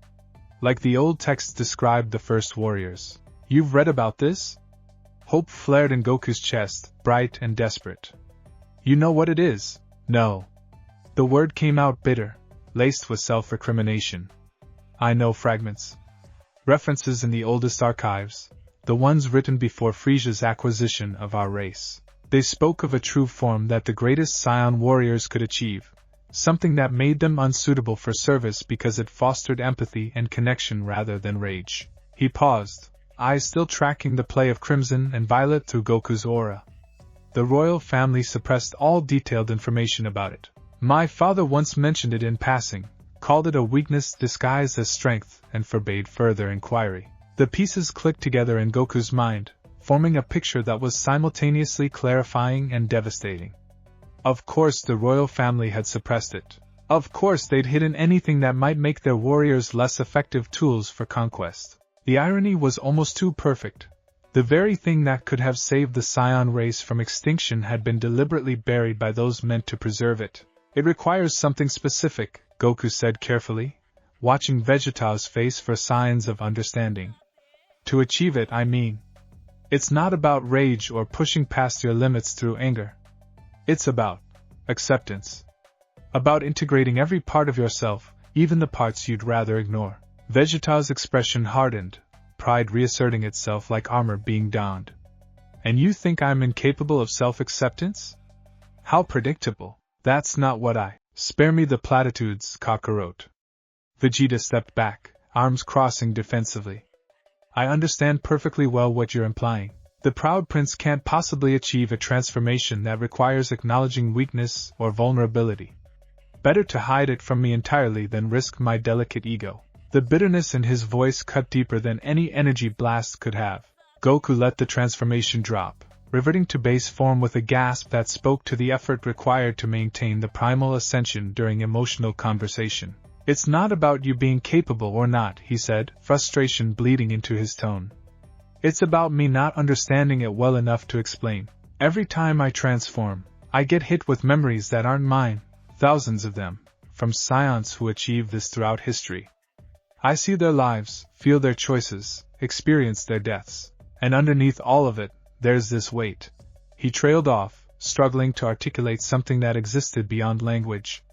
Like the old text described the first warriors. You've read about this? Hope flared in Goku's chest, bright and desperate. You know what it is? No. The word came out bitter, laced with self-recrimination. I know fragments. References in the oldest archives, the ones written before Frisia's acquisition of our race. They spoke of a true form that the greatest Saiyan warriors could achieve, something that made them unsuitable for service because it fostered empathy and connection rather than rage. He paused, eyes still tracking the play of crimson and violet through Goku's aura. The royal family suppressed all detailed information about it. My father once mentioned it in passing, called it a weakness disguised as strength, and forbade further inquiry. The pieces clicked together in Goku's mind, forming a picture that was simultaneously clarifying and devastating. Of course the royal family had suppressed it. Of course they'd hidden anything that might make their warriors less effective tools for conquest. The irony was almost too perfect. The very thing that could have saved the Saiyan race from extinction had been deliberately buried by those meant to preserve it. It requires something specific, Goku said carefully, watching Vegeta's face for signs of understanding. To achieve it, I mean. It's not about rage or pushing past your limits through anger. It's about acceptance. About integrating every part of yourself, even the parts you'd rather ignore. Vegeta's expression hardened, pride reasserting itself like armor being donned. And you think I'm incapable of self-acceptance? How predictable. That's not what I... Spare me the platitudes, Kakarot. Vegeta stepped back, arms crossing defensively. I understand perfectly well what you're implying. The proud prince can't possibly achieve a transformation that requires acknowledging weakness or vulnerability. Better to hide it from me entirely than risk my delicate ego. The bitterness in his voice cut deeper than any energy blast could have. Goku let the transformation drop, reverting to base form with a gasp that spoke to the effort required to maintain the primal ascension during emotional conversation. It's not about you being capable or not, he said, frustration bleeding into his tone. It's about me not understanding it well enough to explain. Every time I transform, I get hit with memories that aren't mine, thousands of them, from Saiyans who achieve this throughout history. I see their lives, feel their choices, experience their deaths. And underneath all of it, there's this weight. He trailed off, struggling to articulate something that existed beyond language.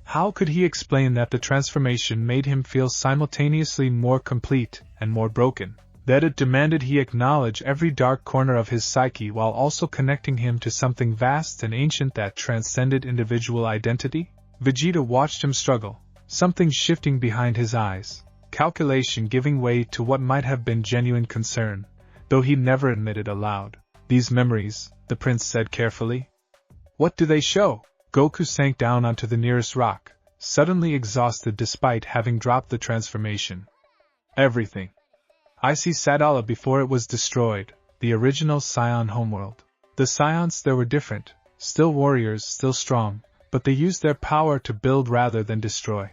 How could he explain that the transformation made him feel simultaneously more complete and more broken? That it demanded he acknowledge every dark corner of his psyche while also connecting him to something vast and ancient that transcended individual identity? Vegeta watched him struggle, something shifting behind his eyes, calculation giving way to what might have been genuine concern, though he never admitted aloud. These memories, the prince said carefully. What do they show? Goku sank down onto the nearest rock, suddenly exhausted despite having dropped the transformation. Everything. I see Sadala before it was destroyed, the original Saiyan homeworld. The Saiyans there were different, still warriors, still strong, but they used their power to build rather than destroy.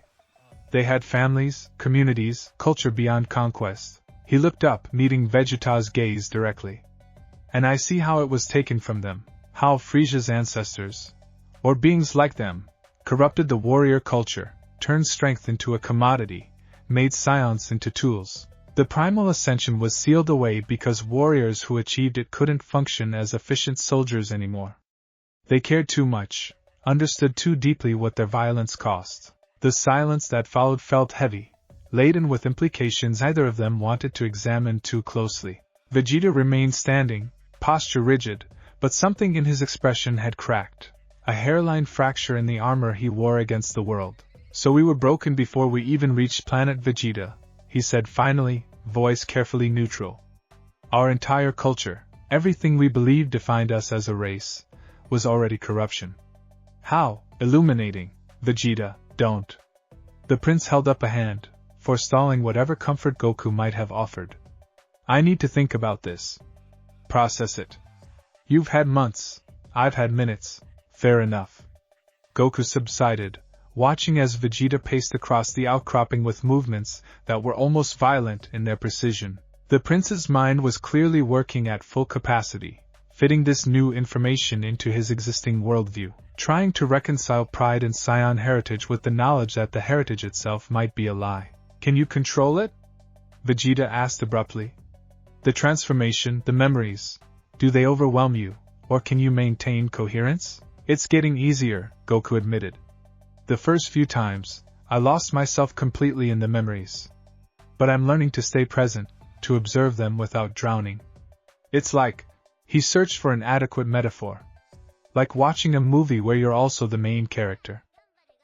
They had families, communities, culture beyond conquest. He looked up, meeting Vegeta's gaze directly. And I see how it was taken from them, how Frisia's ancestors, or beings like them, corrupted the warrior culture, turned strength into a commodity, made Saiyans into tools. The primal ascension was sealed away because warriors who achieved it couldn't function as efficient soldiers anymore. They cared too much, understood too deeply what their violence cost. The silence that followed felt heavy, laden with implications neither of them wanted to examine too closely. Vegeta remained standing, posture rigid, but something in his expression had cracked. A hairline fracture in the armor he wore against the world. So we were broken before we even reached planet Vegeta, he said finally, voice carefully neutral. Our entire culture, everything we believed defined us as a race, was already corruption. How? Illuminating. Vegeta, don't. The prince held up a hand, forestalling whatever comfort Goku might have offered. I need to think about this. Process it. You've had months, I've had minutes. Fair enough. Goku subsided, watching as Vegeta paced across the outcropping with movements that were almost violent in their precision. The prince's mind was clearly working at full capacity, fitting this new information into his existing worldview, trying to reconcile pride in Saiyan heritage with the knowledge that the heritage itself might be a lie. Can you control it? Vegeta asked abruptly. The transformation, the memories, do they overwhelm you, or can you maintain coherence? It's getting easier, Goku admitted. The first few times, I lost myself completely in the memories. But I'm learning to stay present, to observe them without drowning. It's like, He searched for an adequate metaphor. Like watching a movie where you're also the main character.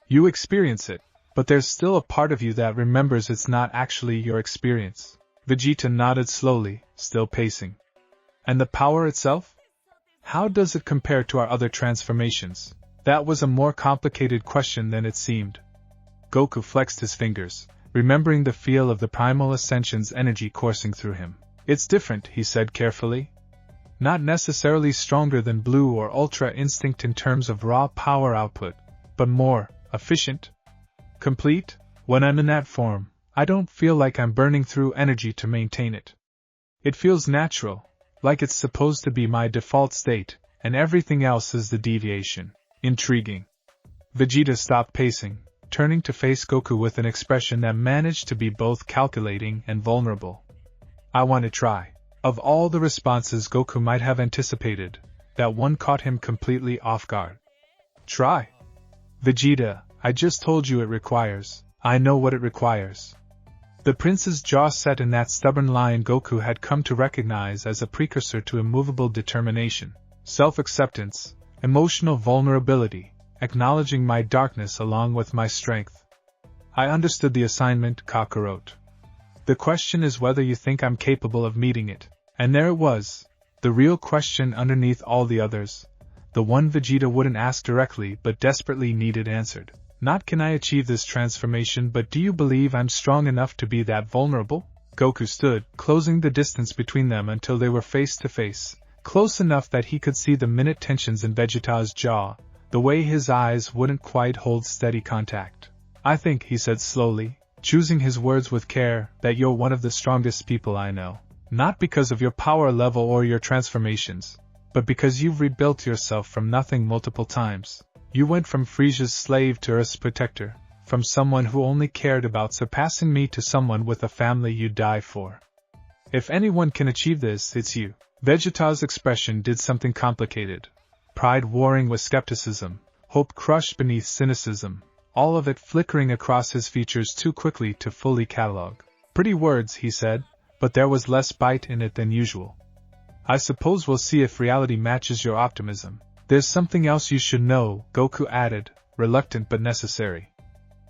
You experience it, but there's still a part of you that remembers it's not actually your experience. Vegeta nodded slowly, still pacing. And the power itself? How does it compare to our other transformations? That was a more complicated question than it seemed. Goku flexed his fingers, remembering the feel of the primal ascension's energy coursing through him. It's different, he said carefully. Not necessarily stronger than Blue or Ultra Instinct in terms of raw power output, but more efficient. Complete. When I'm in that form, I don't feel like I'm burning through energy to maintain it. It feels natural, like it's supposed to be my default state, and everything else is the deviation. Intriguing. Vegeta stopped pacing, turning to face Goku with an expression that managed to be both calculating and vulnerable. I want to try. Of all the responses Goku might have anticipated, that one caught him completely off guard. Try? Vegeta, I just told you it requires. I know what it requires. The prince's jaw set in that stubborn line Goku had come to recognize as a precursor to immovable determination, self-acceptance, emotional vulnerability, acknowledging my darkness along with my strength. I understood the assignment, Kakarot. The question is whether you think I'm capable of meeting it. And there it was, the real question underneath all the others, the one Vegeta wouldn't ask directly but desperately needed answered. Not can I achieve this transformation, but do you believe I'm strong enough to be that vulnerable? Goku stood, closing the distance between them until they were face to face, close enough that he could see the minute tensions in Vegeta's jaw, the way his eyes wouldn't quite hold steady contact. I think, he said slowly, choosing his words with care, that you're one of the strongest people I know. Not because of your power level or your transformations, but because you've rebuilt yourself from nothing multiple times. You went from Frisia's slave to Earth's protector, from someone who only cared about surpassing me to someone with a family you'd die for. If anyone can achieve this, it's you. Vegeta's expression did something complicated. Pride warring with skepticism, hope crushed beneath cynicism, all of it flickering across his features too quickly to fully catalog. Pretty words, he said, but there was less bite in it than usual. I suppose we'll see if reality matches your optimism. There's something else you should know, Goku added, reluctant but necessary.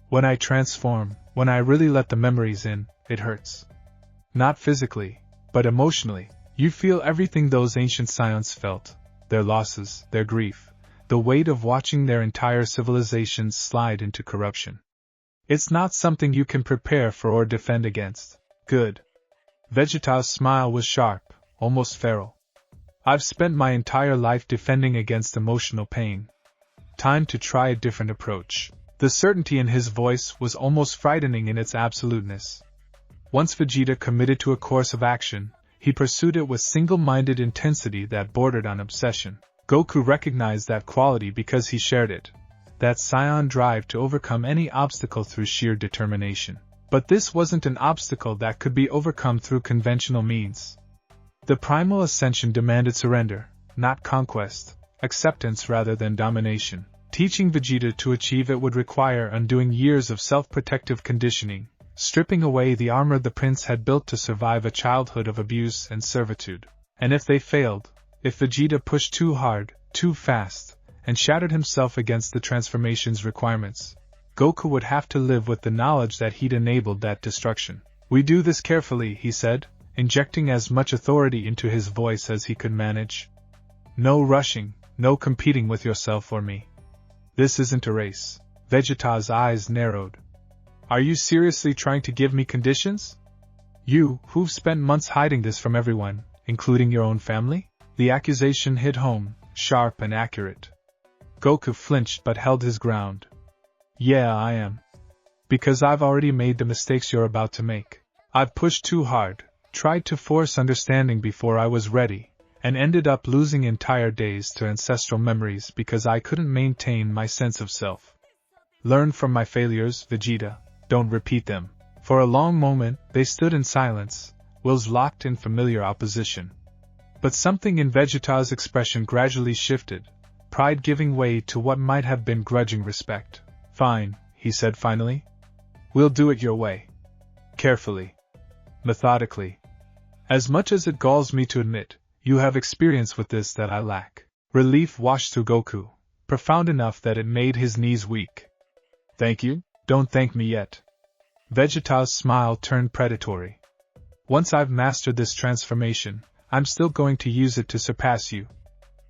When I transform, when I really let the memories in, it hurts. Not physically, but emotionally. You feel everything those ancient Saiyans felt, their losses, their grief, the weight of watching their entire civilizations slide into corruption. It's not something you can prepare for or defend against. Good. Vegeta's smile was sharp, almost feral. I've spent my entire life defending against emotional pain. Time to try a different approach. The certainty in his voice was almost frightening in its absoluteness. Once Vegeta committed to a course of action, he pursued it with single-minded intensity that bordered on obsession. Goku recognized that quality because he shared it. That Saiyan drive to overcome any obstacle through sheer determination. But this wasn't an obstacle that could be overcome through conventional means. The primal ascension demanded surrender, not conquest, acceptance rather than domination. Teaching Vegeta to achieve it would require undoing years of self-protective conditioning, stripping away the armor the prince had built to survive a childhood of abuse and servitude. And if they failed, if Vegeta pushed too hard, too fast, and shattered himself against the transformation's requirements, Goku would have to live with the knowledge that he'd enabled that destruction. We do this carefully, he said, injecting as much authority into his voice as he could manage. No rushing, no competing with yourself or me. This isn't a race. Vegeta's eyes narrowed. Are you seriously trying to give me conditions? You, who've spent months hiding this from everyone, including your own family? The accusation hit home, sharp and accurate. Goku flinched but held his ground. Yeah, I am. Because I've already made the mistakes you're about to make. I've pushed too hard, tried to force understanding before I was ready, and ended up losing entire days to ancestral memories because I couldn't maintain my sense of self. Learn from my failures, Vegeta, don't repeat them. For a long moment, they stood in silence, wills locked in familiar opposition. But something in Vegeta's expression gradually shifted, pride giving way to what might have been grudging respect. Fine, he said finally. We'll do it your way. Carefully. Methodically. As much as it galls me to admit, You have experience with this that I lack. Relief washed through Goku, profound enough that it made his knees weak. Thank you? Don't thank me yet. Vegeta's smile turned predatory. Once I've mastered this transformation, I'm still going to use it to surpass you.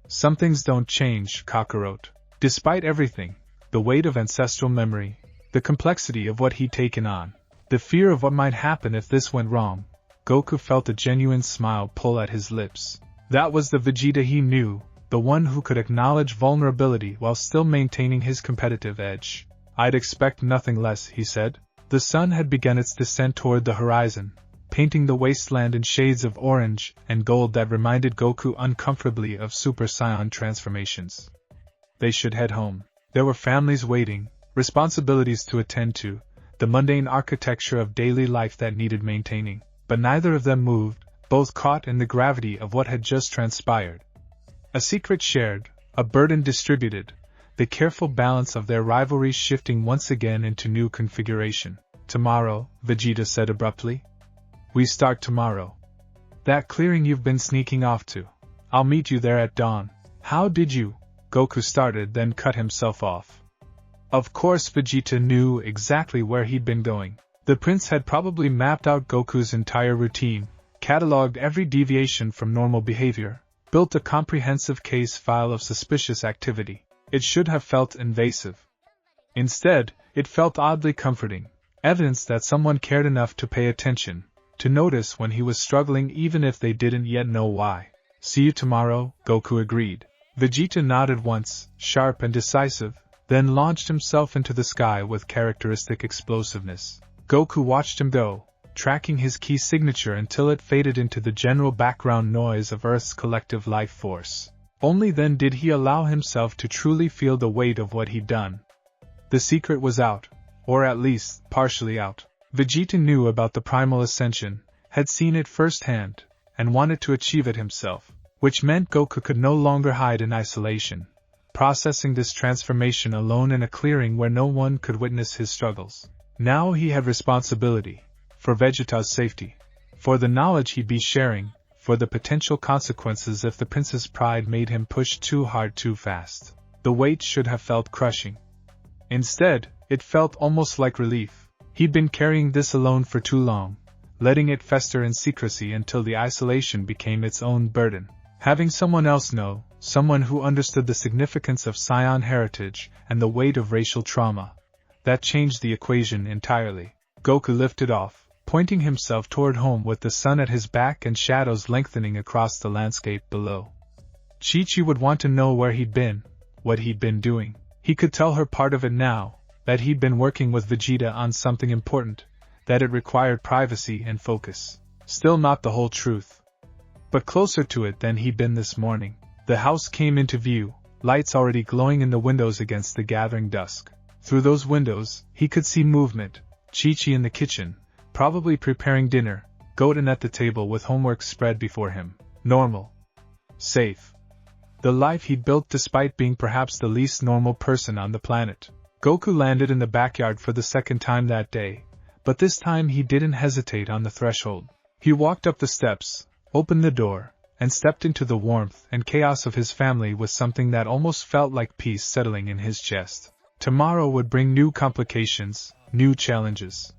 Some things don't change, Kakarot. Despite everything, the weight of ancestral memory, the complexity of what he'd taken on, the fear of what might happen if this went wrong, Goku felt a genuine smile pull at his lips. That was the Vegeta he knew, the one who could acknowledge vulnerability while still maintaining his competitive edge. I'd expect nothing less, he said. The sun had begun its descent toward the horizon, painting the wasteland in shades of orange and gold that reminded Goku uncomfortably of Super Saiyan transformations. They should head home. There were families waiting, responsibilities to attend to, the mundane architecture of daily life that needed maintaining. But neither of them moved, both caught in the gravity of what had just transpired. A secret shared, a burden distributed, the careful balance of their rivalry shifting once again into new configuration. Tomorrow, Vegeta said abruptly. We start tomorrow. That clearing you've been sneaking off to. I'll meet you there at dawn. How did you? Goku started, then cut himself off. Of course Vegeta knew exactly where he'd been going. The prince had probably mapped out Goku's entire routine, catalogued every deviation from normal behavior, built a comprehensive case file of suspicious activity. It should have felt invasive. Instead, it felt oddly comforting, evidence that someone cared enough to pay attention, to notice when he was struggling even if they didn't yet know why. See you tomorrow, Goku agreed. Vegeta nodded once, sharp and decisive, then launched himself into the sky with characteristic explosiveness. Goku watched him go, tracking his key signature until it faded into the general background noise of Earth's collective life force. Only then did he allow himself to truly feel the weight of what he'd done. The secret was out, or at least, partially out. Vegeta knew about the primal ascension, had seen it firsthand, and wanted to achieve it himself, which meant Goku could no longer hide in isolation, processing this transformation alone in a clearing where no one could witness his struggles. Now he had responsibility, for Vegeta's safety, for the knowledge he'd be sharing, for the potential consequences if the prince's pride made him push too hard too fast. The weight should have felt crushing. Instead, it felt almost like relief. He'd been carrying this alone for too long, letting it fester in secrecy until the isolation became its own burden. Having someone else know, someone who understood the significance of Saiyan heritage and the weight of racial trauma, that changed the equation entirely. Goku lifted off, pointing himself toward home with the sun at his back and shadows lengthening across the landscape below. Chi-Chi would want to know where he'd been, what he'd been doing. He could tell her part of it now, that he'd been working with Vegeta on something important, that it required privacy and focus. Still not the whole truth, but closer to it than he'd been this morning. The house came into view, lights already glowing in the windows against the gathering dusk. Through those windows, he could see movement, Chi-Chi in the kitchen, probably preparing dinner, Goten at the table with homework spread before him. Normal. Safe. The life he'd built despite being perhaps the least normal person on the planet. Goku landed in the backyard for the second time that day, but this time he didn't hesitate on the threshold. He walked up the steps, opened the door, and stepped into the warmth and chaos of his family with something that almost felt like peace settling in his chest. Tomorrow would bring new complications, new challenges.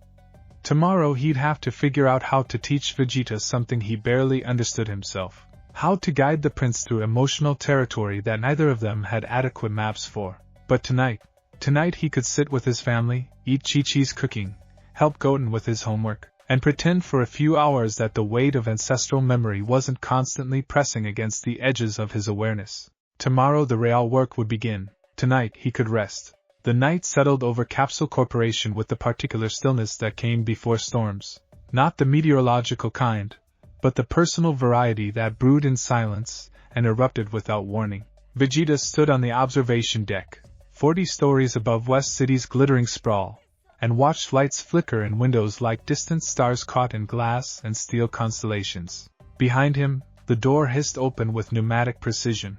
Tomorrow he'd have to figure out how to teach Vegeta something he barely understood himself. How to guide the prince through emotional territory that neither of them had adequate maps for. But tonight he could sit with his family, eat Chi-Chi's cooking, help Goten with his homework, and pretend for a few hours that the weight of ancestral memory wasn't constantly pressing against the edges of his awareness. Tomorrow the real work would begin. Tonight he could rest. The night settled over Capsule Corporation with the particular stillness that came before storms. Not the meteorological kind, but the personal variety that brewed in silence and erupted without warning. Vegeta stood on the observation deck, 40 stories above West City's glittering sprawl, and watched lights flicker in windows like distant stars caught in glass and steel constellations. Behind him, the door hissed open with pneumatic precision.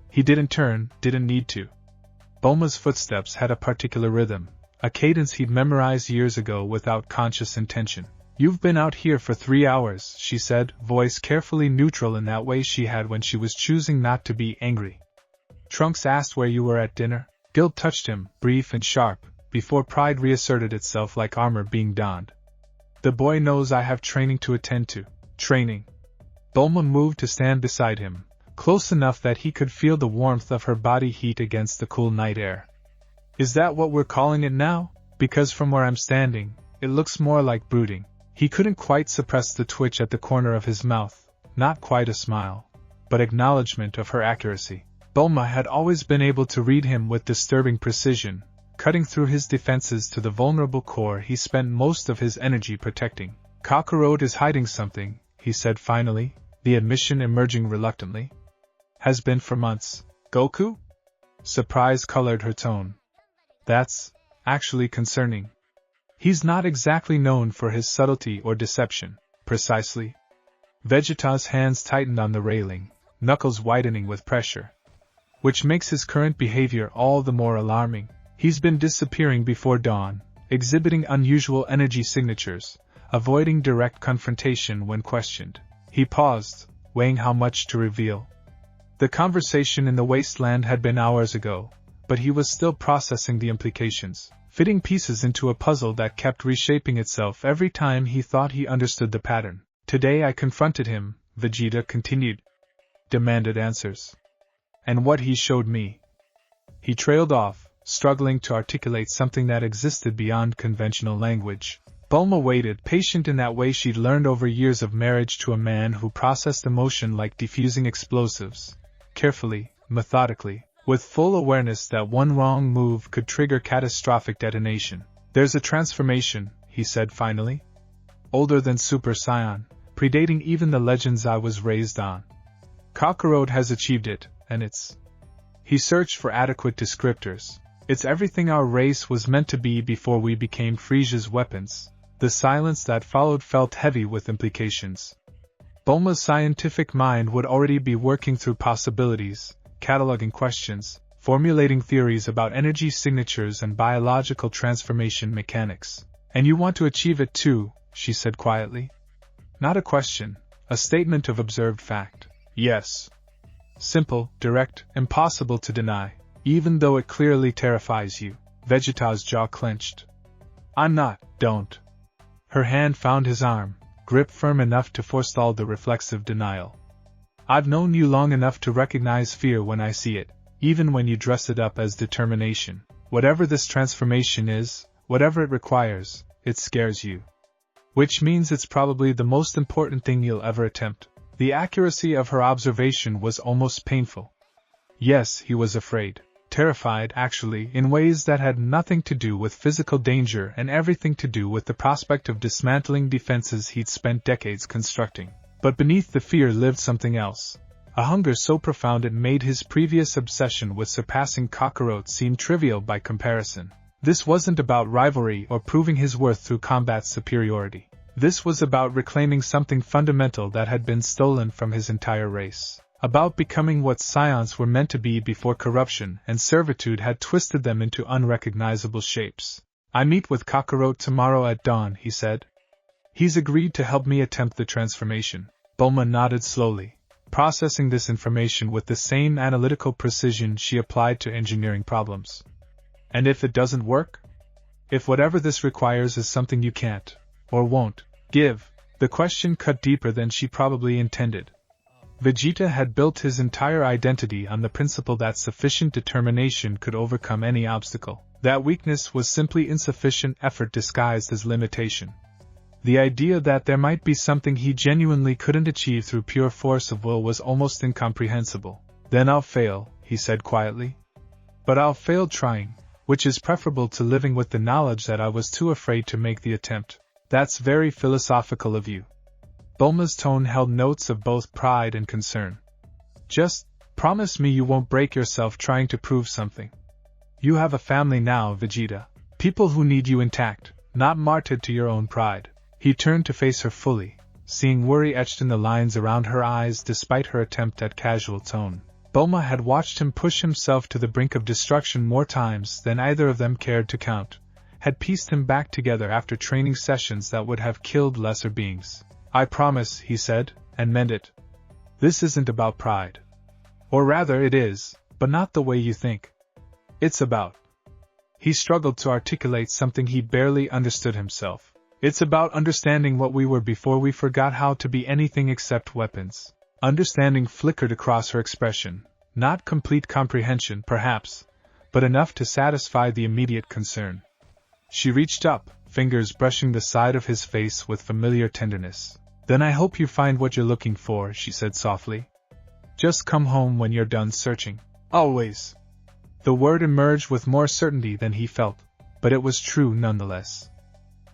He didn't turn, didn't need to. Bulma's footsteps had a particular rhythm, a cadence he'd memorized years ago without conscious intention. You've been out here for 3 hours, she said, voice carefully neutral in that way she had when she was choosing not to be angry. Trunks asked where you were at dinner. Guilt touched him, brief and sharp, before pride reasserted itself like armor being donned. The boy knows I have training to attend to. Training. Bulma moved to stand beside him, close enough that he could feel the warmth of her body heat against the cool night air. Is that what we're calling it now? Because from where I'm standing, it looks more like brooding. He couldn't quite suppress the twitch at the corner of his mouth, not quite a smile, but acknowledgement of her accuracy. Bulma had always been able to read him with disturbing precision, cutting through his defenses to the vulnerable core he spent most of his energy protecting. Kakarot is hiding something, he said finally, the admission emerging reluctantly. Has been for months. Goku? Surprise colored her tone. That's actually concerning. He's not exactly known for his subtlety or deception. Precisely. Vegeta's hands tightened on the railing, knuckles widening with pressure. Which makes his current behavior all the more alarming. He's been disappearing before dawn, exhibiting unusual energy signatures, avoiding direct confrontation when questioned. He paused, weighing how much to reveal. The conversation in the wasteland had been hours ago, but he was still processing the implications, fitting pieces into a puzzle that kept reshaping itself every time he thought he understood the pattern. Today I confronted him, Vegeta continued. Demanded answers. And what he showed me. He trailed off, struggling to articulate something that existed beyond conventional language. Bulma waited, patient in that way she'd learned over years of marriage to a man who processed emotion like diffusing explosives. Carefully, methodically, with full awareness that one wrong move could trigger catastrophic detonation. There's a transformation, he said finally. Older than Super Saiyan, predating even the legends I was raised on. Kakarot has achieved it, and it's... He searched for adequate descriptors. It's everything our race was meant to be before we became Frieza's weapons. The silence that followed felt heavy with implications. Bulma's scientific mind would already be working through possibilities, cataloging questions, formulating theories about energy signatures and biological transformation mechanics. And you want to achieve it too, she said quietly. Not a question, a statement of observed fact. Yes. Simple, direct, impossible to deny, even though it clearly terrifies you. Vegeta's jaw clenched. I'm not, don't. Her hand found his arm, grip firm enough to forestall the reflexive denial. I've known you long enough to recognize fear when I see it, even when you dress it up as determination. Whatever this transformation is, whatever it requires, it scares you. Which means it's probably the most important thing you'll ever attempt. The accuracy of her observation was almost painful. Yes, he was afraid. Terrified, actually, in ways that had nothing to do with physical danger and everything to do with the prospect of dismantling defenses he'd spent decades constructing. But beneath the fear lived something else. A hunger so profound it made his previous obsession with surpassing Kakarot seem trivial by comparison. This wasn't about rivalry or proving his worth through combat superiority. This was about reclaiming something fundamental that had been stolen from his entire race. About becoming what Saiyans were meant to be before corruption and servitude had twisted them into unrecognizable shapes. I meet with Kakarot tomorrow at dawn, he said. He's agreed to help me attempt the transformation. Bulma nodded slowly, processing this information with the same analytical precision she applied to engineering problems. And if it doesn't work? If whatever this requires is something you can't, or won't, give? The question cut deeper than she probably intended. Vegeta had built his entire identity on the principle that sufficient determination could overcome any obstacle. That weakness was simply insufficient effort disguised as limitation. The idea that there might be something he genuinely couldn't achieve through pure force of will was almost incomprehensible. Then I'll fail, he said quietly. But I'll fail trying, which is preferable to living with the knowledge that I was too afraid to make the attempt. That's very philosophical of you. Bulma's tone held notes of both pride and concern. Just promise me you won't break yourself trying to prove something. You have a family now, Vegeta. People who need you intact, not martyred to your own pride. He turned to face her fully, seeing worry etched in the lines around her eyes despite her attempt at casual tone. Bulma had watched him push himself to the brink of destruction more times than either of them cared to count, had pieced him back together after training sessions that would have killed lesser beings. "I promise," he said, and meant it. "This isn't about pride. Or rather it is, but not the way you think. It's about..." He struggled to articulate something he barely understood himself. "It's about understanding what we were before we forgot how to be anything except weapons." Understanding flickered across her expression, not complete comprehension, perhaps, but enough to satisfy the immediate concern. She reached up, fingers brushing the side of his face with familiar tenderness. "Then I hope you find what you're looking for," she said softly. "Just come home when you're done searching. Always." The word emerged with more certainty than he felt, but it was true nonetheless.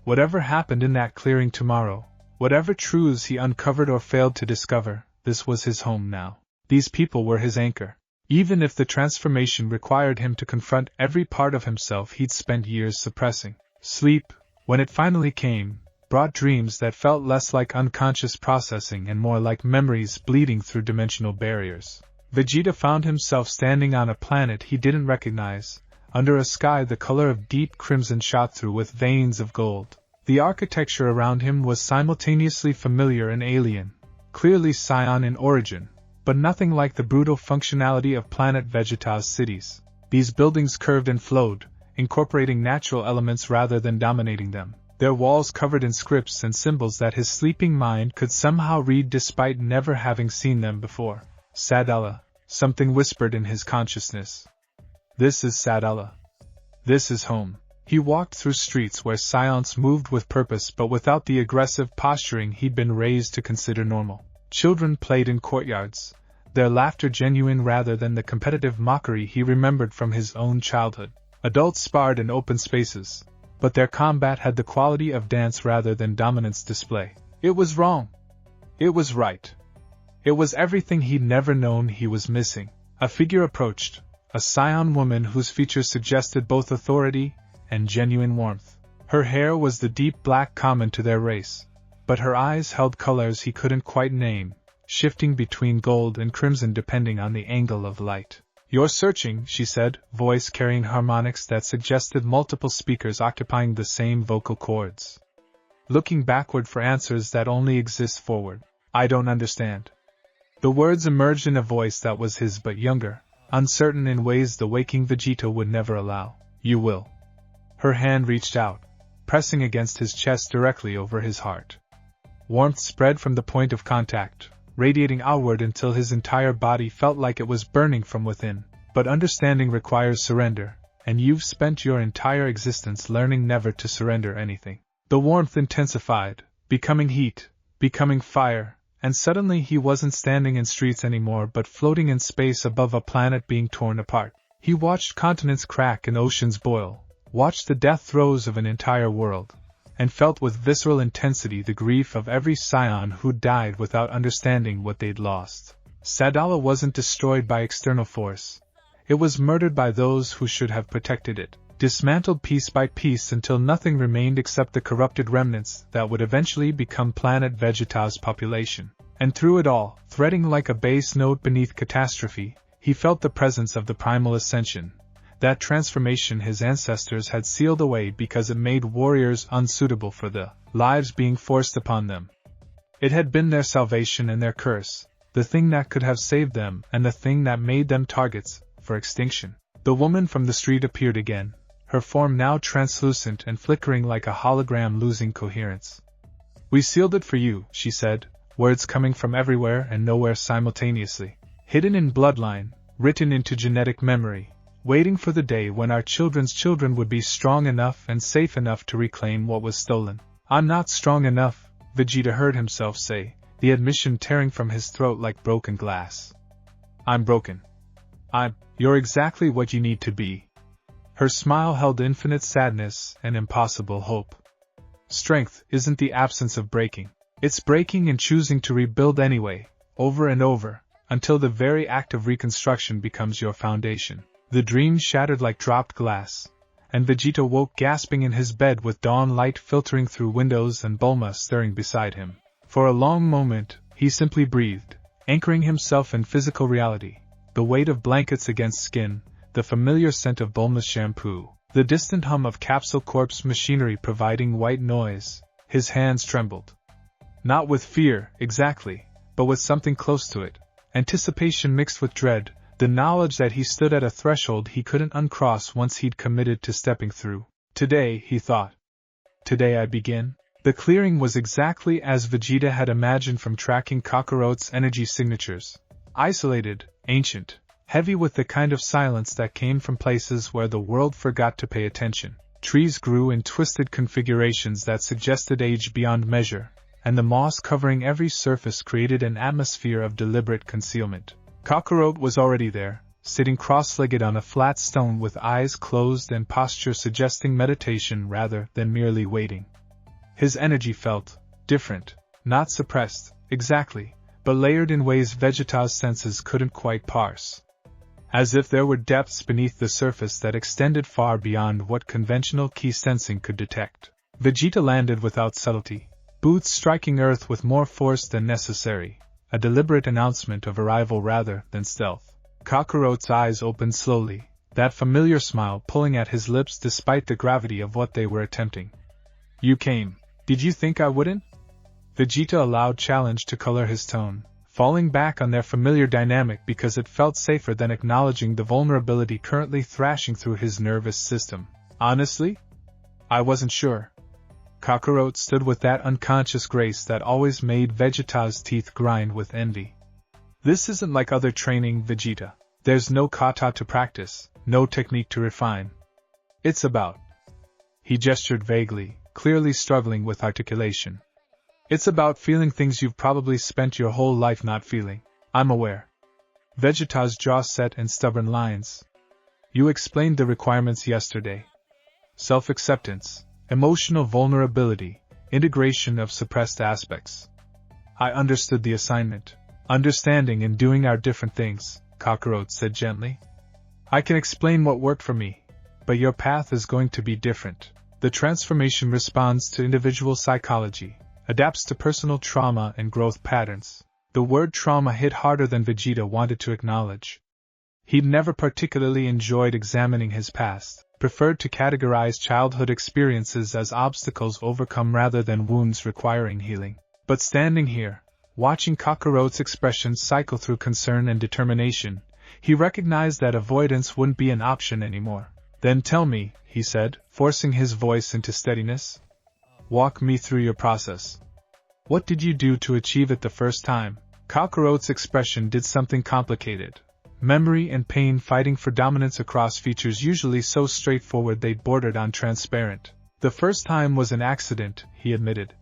Whatever happened in that clearing tomorrow, whatever truths he uncovered or failed to discover, this was his home now. These people were his anchor. Even if the transformation required him to confront every part of himself he'd spent years suppressing. Sleep, when it finally came, brought dreams that felt less like unconscious processing and more like memories bleeding through dimensional barriers. Vegeta found himself standing on a planet he didn't recognize, under a sky the color of deep crimson shot through with veins of gold. The architecture around him was simultaneously familiar and alien, clearly Saiyan in origin, but nothing like the brutal functionality of planet Vegeta's cities. These buildings curved and flowed, incorporating natural elements rather than dominating them, their walls covered in scripts and symbols that his sleeping mind could somehow read despite never having seen them before. Sadala, something whispered in his consciousness. This is Sadala. This is home. He walked through streets where Saiyans moved with purpose but without the aggressive posturing he'd been raised to consider normal. Children played in courtyards, their laughter genuine rather than the competitive mockery he remembered from his own childhood. Adults sparred in open spaces, but their combat had the quality of dance rather than dominance display. It was wrong. It was right. It was everything he'd never known he was missing. A figure approached, a Saiyan woman whose features suggested both authority and genuine warmth. Her hair was the deep black common to their race, but her eyes held colors he couldn't quite name, shifting between gold and crimson depending on the angle of light. "You're searching," she said, voice carrying harmonics that suggested multiple speakers occupying the same vocal cords. "Looking backward for answers that only exist forward. I don't understand." The words emerged in a voice that was his but younger, uncertain in ways the waking Vegeta would never allow. "You will." Her hand reached out, pressing against his chest directly over his heart. Warmth spread from the point of contact, radiating outward until his entire body felt like it was burning from within. "But understanding requires surrender, and you've spent your entire existence learning never to surrender anything." The warmth intensified, becoming heat, becoming fire, and suddenly he wasn't standing in streets anymore but floating in space above a planet being torn apart. He watched continents crack and oceans boil, watched the death throes of an entire world, and felt with visceral intensity the grief of every Saiyan who died without understanding what they'd lost. Sadala wasn't destroyed by external force. It was murdered by those who should have protected it, dismantled piece by piece until nothing remained except the corrupted remnants that would eventually become planet Vegeta's population. And through it all, threading like a bass note beneath catastrophe, he felt the presence of the primal ascension, that transformation his ancestors had sealed away because it made warriors unsuitable for the lives being forced upon them. It had been their salvation and their curse, the thing that could have saved them and the thing that made them targets for extinction. The woman from the street appeared again, her form now translucent and flickering like a hologram losing coherence. "We sealed it for you," she said, words coming from everywhere and nowhere simultaneously. "Hidden in bloodline, written into genetic memory, waiting for the day when our children's children would be strong enough and safe enough to reclaim what was stolen." "I'm not strong enough," Vegeta heard himself say, the admission tearing from his throat like broken glass. "I'm broken. You're exactly what you need to be." Her smile held infinite sadness and impossible hope. "Strength isn't the absence of breaking. It's breaking and choosing to rebuild anyway, over and over, until the very act of reconstruction becomes your foundation." The dream shattered like dropped glass, and Vegeta woke gasping in his bed with dawn light filtering through windows and Bulma stirring beside him. For a long moment, he simply breathed, anchoring himself in physical reality, the weight of blankets against skin, the familiar scent of Bulma's shampoo, The distant hum of Capsule Corp's machinery providing white noise. His hands trembled. Not with fear, exactly, but with something close to it. Anticipation mixed with dread, the knowledge that he stood at a threshold he couldn't uncross once he'd committed to stepping through. Today, he thought. Today I begin. The clearing was exactly as Vegeta had imagined from tracking Kakarot's energy signatures. Isolated, ancient, heavy with the kind of silence that came from places where the world forgot to pay attention. Trees grew in twisted configurations that suggested age beyond measure, and the moss covering every surface created an atmosphere of deliberate concealment. Kakarot was already there, sitting cross-legged on a flat stone with eyes closed and posture suggesting meditation rather than merely waiting. His energy felt different, not suppressed, exactly, but layered in ways Vegeta's senses couldn't quite parse. As if there were depths beneath the surface that extended far beyond what conventional key sensing could detect. Vegeta landed without subtlety, boots striking earth with more force than necessary, a deliberate announcement of arrival rather than stealth. Kakarot's eyes opened slowly, that familiar smile pulling at his lips despite the gravity of what they were attempting. You came. Did you think I wouldn't? Vegeta allowed challenge to color his tone, falling back on their familiar dynamic because it felt safer than acknowledging the vulnerability currently thrashing through his nervous system. Honestly? I wasn't sure. Kakarot stood with that unconscious grace that always made Vegeta's teeth grind with envy. This isn't like other training, Vegeta. There's no kata to practice, no technique to refine. It's about... He gestured vaguely, clearly struggling with articulation. It's about feeling things you've probably spent your whole life not feeling. I'm aware. Vegeta's jaw set in stubborn lines. You explained the requirements yesterday. Self-acceptance, emotional vulnerability, integration of suppressed aspects. I understood the assignment. Understanding and doing are different things, Kakarot said gently. I can explain what worked for me, but your path is going to be different. The transformation responds to individual psychology, adapts to personal trauma and growth patterns. The word trauma hit harder than Vegeta wanted to acknowledge. He'd never particularly enjoyed examining his past, preferred to categorize childhood experiences as obstacles overcome rather than wounds requiring healing. But standing here, watching Kakarot's expressions cycle through concern and determination, he recognized that avoidance wouldn't be an option anymore. Then tell me, he said, forcing his voice into steadiness. Walk me through your process. What did you do to achieve it the first time? Kakarot's expression did something complicated. Memory and pain fighting for dominance across features usually so straightforward they bordered on transparent. The first time was an accident, he admitted.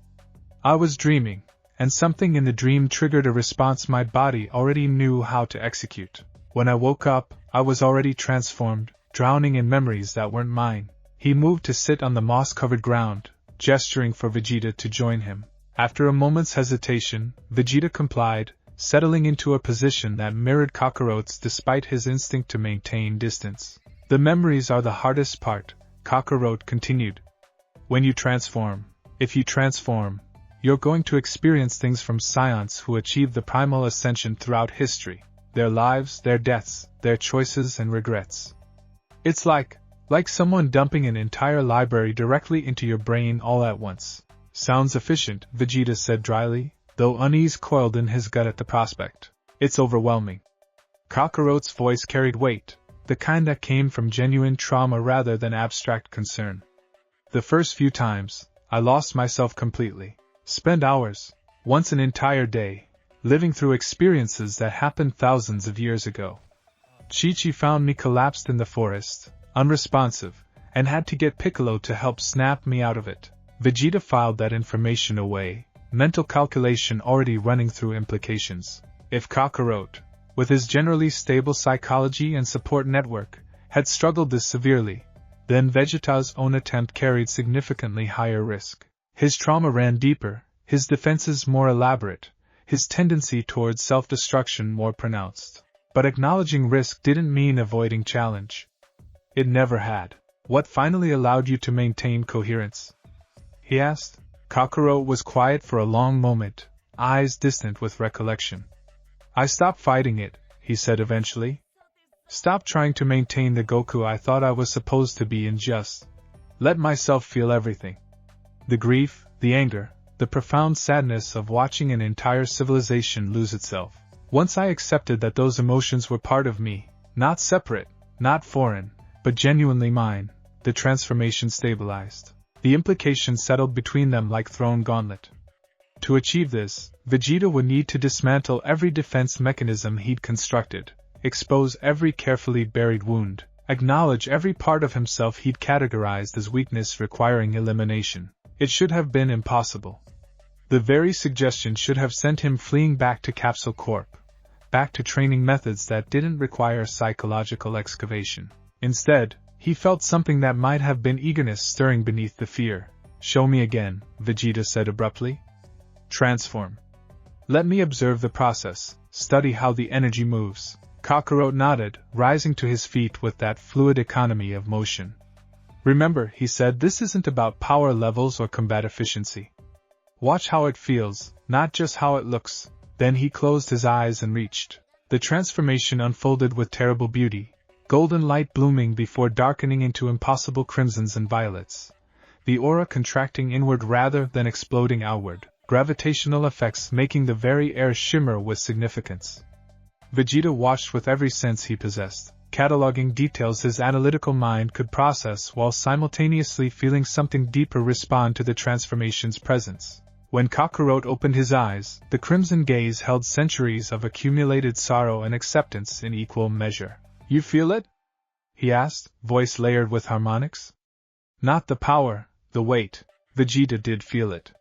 I was dreaming, and something in the dream triggered a response my body already knew how to execute. When I woke up, I was already transformed, drowning in memories that weren't mine. He moved to sit on the moss-covered ground, gesturing for Vegeta to join him. After a moment's hesitation, Vegeta complied, settling into a position that mirrored Kakarot's despite his instinct to maintain distance. The memories are the hardest part, Kakarot continued. When you transform, if you transform, you're going to experience things from Saiyans who achieved the primal ascension throughout history, their lives, their deaths, their choices and regrets. It's like someone dumping an entire library directly into your brain all at once. Sounds efficient, Vegeta said dryly, though unease coiled in his gut at the prospect. It's overwhelming. Kakarot's voice carried weight, the kind that came from genuine trauma rather than abstract concern. The first few times, I lost myself completely. Spent hours, once an entire day, living through experiences that happened thousands of years ago. Chi-Chi found me collapsed in the forest, unresponsive, and had to get Piccolo to help snap me out of it. Vegeta filed that information away, mental calculation already running through implications. If Kakarot, with his generally stable psychology and support network, had struggled this severely, then Vegeta's own attempt carried significantly higher risk. His trauma ran deeper, his defenses more elaborate, his tendency towards self-destruction more pronounced. But acknowledging risk didn't mean avoiding challenge. It never had. What finally allowed you to maintain coherence? He asked. Kakarot was quiet for a long moment, eyes distant with recollection. I stopped fighting it, he said eventually. Stop trying to maintain the Goku I thought I was supposed to be and just let myself feel everything. The grief, the anger, the profound sadness of watching an entire civilization lose itself. Once I accepted that those emotions were part of me, not separate, not foreign, but genuinely mine, the transformation stabilized. The implications settled between them like thrown gauntlet. To achieve this, Vegeta would need to dismantle every defense mechanism he'd constructed, expose every carefully buried wound, acknowledge every part of himself he'd categorized as weakness requiring elimination. It should have been impossible. The very suggestion should have sent him fleeing back to Capsule Corp, back to training methods that didn't require psychological excavation. Instead, he felt something that might have been eagerness stirring beneath the fear. "Show me again," Vegeta said abruptly. "Transform. Let me observe the process, study how the energy moves." Kakarot nodded, rising to his feet with that fluid economy of motion. "Remember," he said, "this isn't about power levels or combat efficiency. Watch how it feels, not just how it looks." Then he closed his eyes and reached. The transformation unfolded with terrible beauty, golden light blooming before darkening into impossible crimsons and violets, the aura contracting inward rather than exploding outward, gravitational effects making the very air shimmer with significance. Vegeta watched with every sense he possessed, cataloging details his analytical mind could process while simultaneously feeling something deeper respond to the transformation's presence. When Kakarot opened his eyes, the crimson gaze held centuries of accumulated sorrow and acceptance in equal measure. "You feel it?" he asked, voice layered with harmonics. "Not the power, the weight." Vegeta did feel it.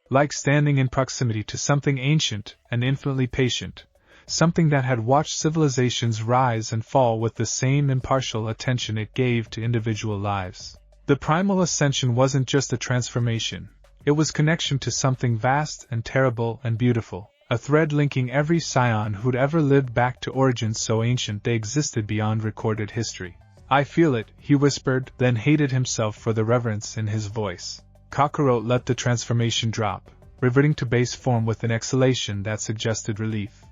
Like standing in proximity to something ancient and infinitely patient, something that had watched civilizations rise and fall with the same impartial attention it gave to individual lives. The primal ascension wasn't just a transformation. It was connection to something vast and terrible and beautiful, a thread linking every Saiyan who'd ever lived back to origins so ancient they existed beyond recorded history. "I feel it," he whispered, then hated himself for the reverence in his voice. Kakarot let the transformation drop, reverting to base form with an exhalation that suggested relief.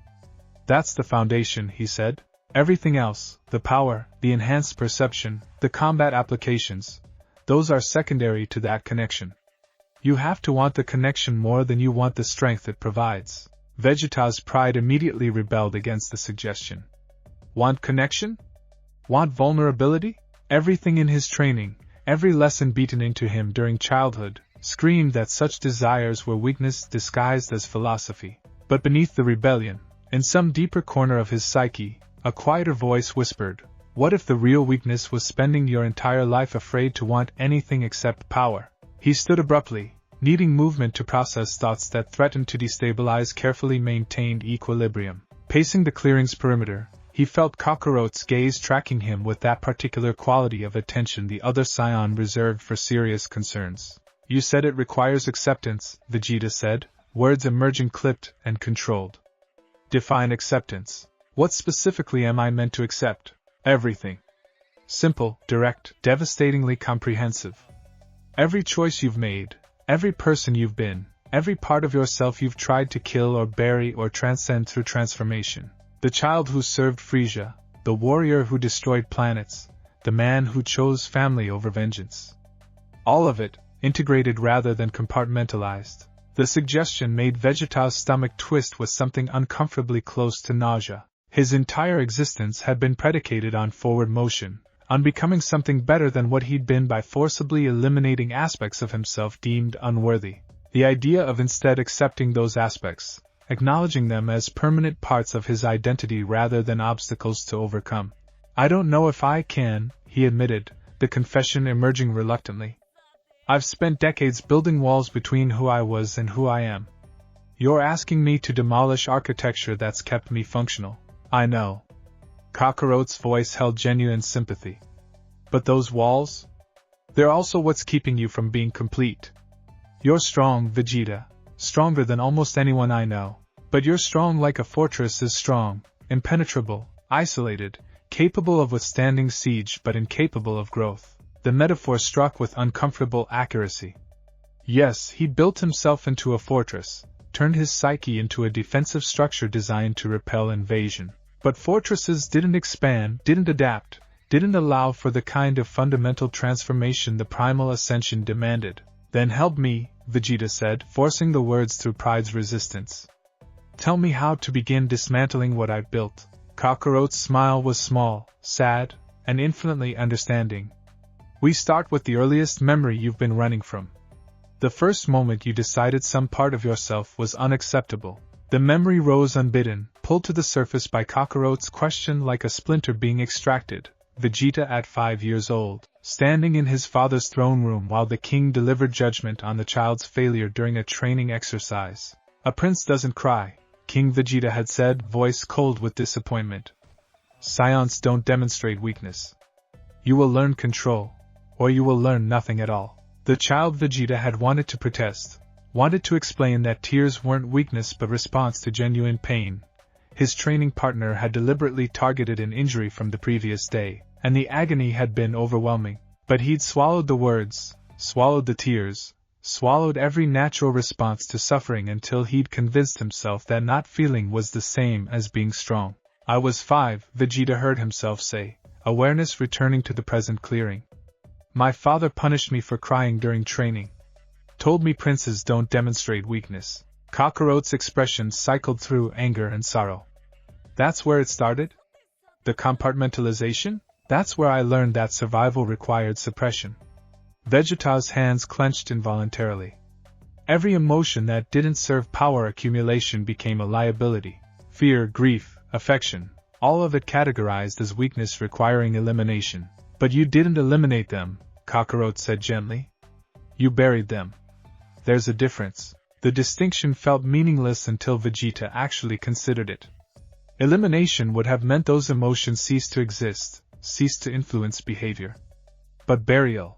"That's the foundation," he said. "Everything else, the power, the enhanced perception, the combat applications, those are secondary to that connection. You have to want the connection more than you want the strength it provides." Vegeta's pride immediately rebelled against the suggestion. Want connection? Want vulnerability? Everything in his training, every lesson beaten into him during childhood, screamed that such desires were weakness disguised as philosophy. But beneath the rebellion, in some deeper corner of his psyche, a quieter voice whispered, "What if the real weakness was spending your entire life afraid to want anything except power?" He stood abruptly, needing movement to process thoughts that threatened to destabilize carefully maintained equilibrium. Pacing the clearing's perimeter, he felt Kakarot's gaze tracking him with that particular quality of attention the other Saiyan reserved for serious concerns. "You said it requires acceptance," Vegeta said, words emerging clipped and controlled. "Define acceptance. What specifically am I meant to accept?" "Everything. Simple, direct, devastatingly comprehensive. Every choice you've made, every person you've been, every part of yourself you've tried to kill or bury or transcend through transformation. The child who served Frisia, the warrior who destroyed planets, the man who chose family over vengeance. All of it, integrated rather than compartmentalized." The suggestion made Vegeta's stomach twist with something uncomfortably close to nausea. His entire existence had been predicated on forward motion, on becoming something better than what he'd been by forcibly eliminating aspects of himself deemed unworthy. The idea of instead accepting those aspects, acknowledging them as permanent parts of his identity rather than obstacles to overcome. "I don't know if I can," he admitted, the confession emerging reluctantly. "I've spent decades building walls between who I was and who I am. You're asking me to demolish architecture that's kept me functional." "I know." Kakarot's voice held genuine sympathy. "But those walls? They're also what's keeping you from being complete. You're strong, Vegeta, stronger than almost anyone I know. But you're strong like a fortress is strong, impenetrable, isolated, capable of withstanding siege but incapable of growth." The metaphor struck with uncomfortable accuracy. Yes, he built himself into a fortress, turned his psyche into a defensive structure designed to repel invasion. But fortresses didn't expand, didn't adapt, didn't allow for the kind of fundamental transformation the primal ascension demanded. Then help me, Vegeta said, forcing the words through pride's resistance. Tell me how to begin dismantling what I've built. Kakarot's smile was small, sad, and infinitely understanding. We start with the earliest memory you've been running from. The first moment you decided some part of yourself was unacceptable. The memory rose unbidden, pulled to the surface by Kakarot's question like a splinter being extracted. Vegeta at 5 years old, standing in his father's throne room while the king delivered judgment on the child's failure during a training exercise. A prince doesn't cry, King Vegeta had said, voice cold with disappointment. Saiyans don't demonstrate weakness. You will learn control, or you will learn nothing at all. The child Vegeta had wanted to protest, wanted to explain that tears weren't weakness but response to genuine pain. His training partner had deliberately targeted an injury from the previous day, and the agony had been overwhelming. But he'd swallowed the words, swallowed the tears, swallowed every natural response to suffering until he'd convinced himself that not feeling was the same as being strong. I was 5, Vegeta heard himself say, awareness returning to the present clearing. My father punished me for crying during training. Told me princes don't demonstrate weakness. Kakarot's expression cycled through anger and sorrow. That's where it started? The compartmentalization? That's where I learned that survival required suppression. Vegeta's hands clenched involuntarily. Every emotion that didn't serve power accumulation became a liability. Fear, grief, affection, all of it categorized as weakness requiring elimination. But you didn't eliminate them, Kakarot said gently. You buried them. There's a difference. The distinction felt meaningless until Vegeta actually considered it. Elimination would have meant those emotions ceased to exist, ceased to influence behavior. But burial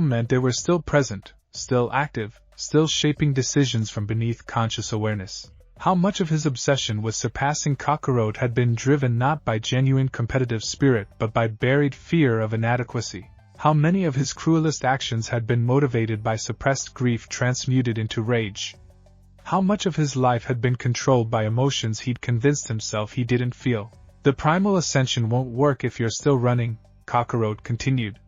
meant they were still present, still active, still shaping decisions from beneath conscious awareness. How much of his obsession with surpassing Kakarot had been driven not by genuine competitive spirit but by buried fear of inadequacy? How many of his cruelest actions had been motivated by suppressed grief transmuted into rage? How much of his life had been controlled by emotions he'd convinced himself he didn't feel? The primal ascension won't work if you're still running, Kakarot continued.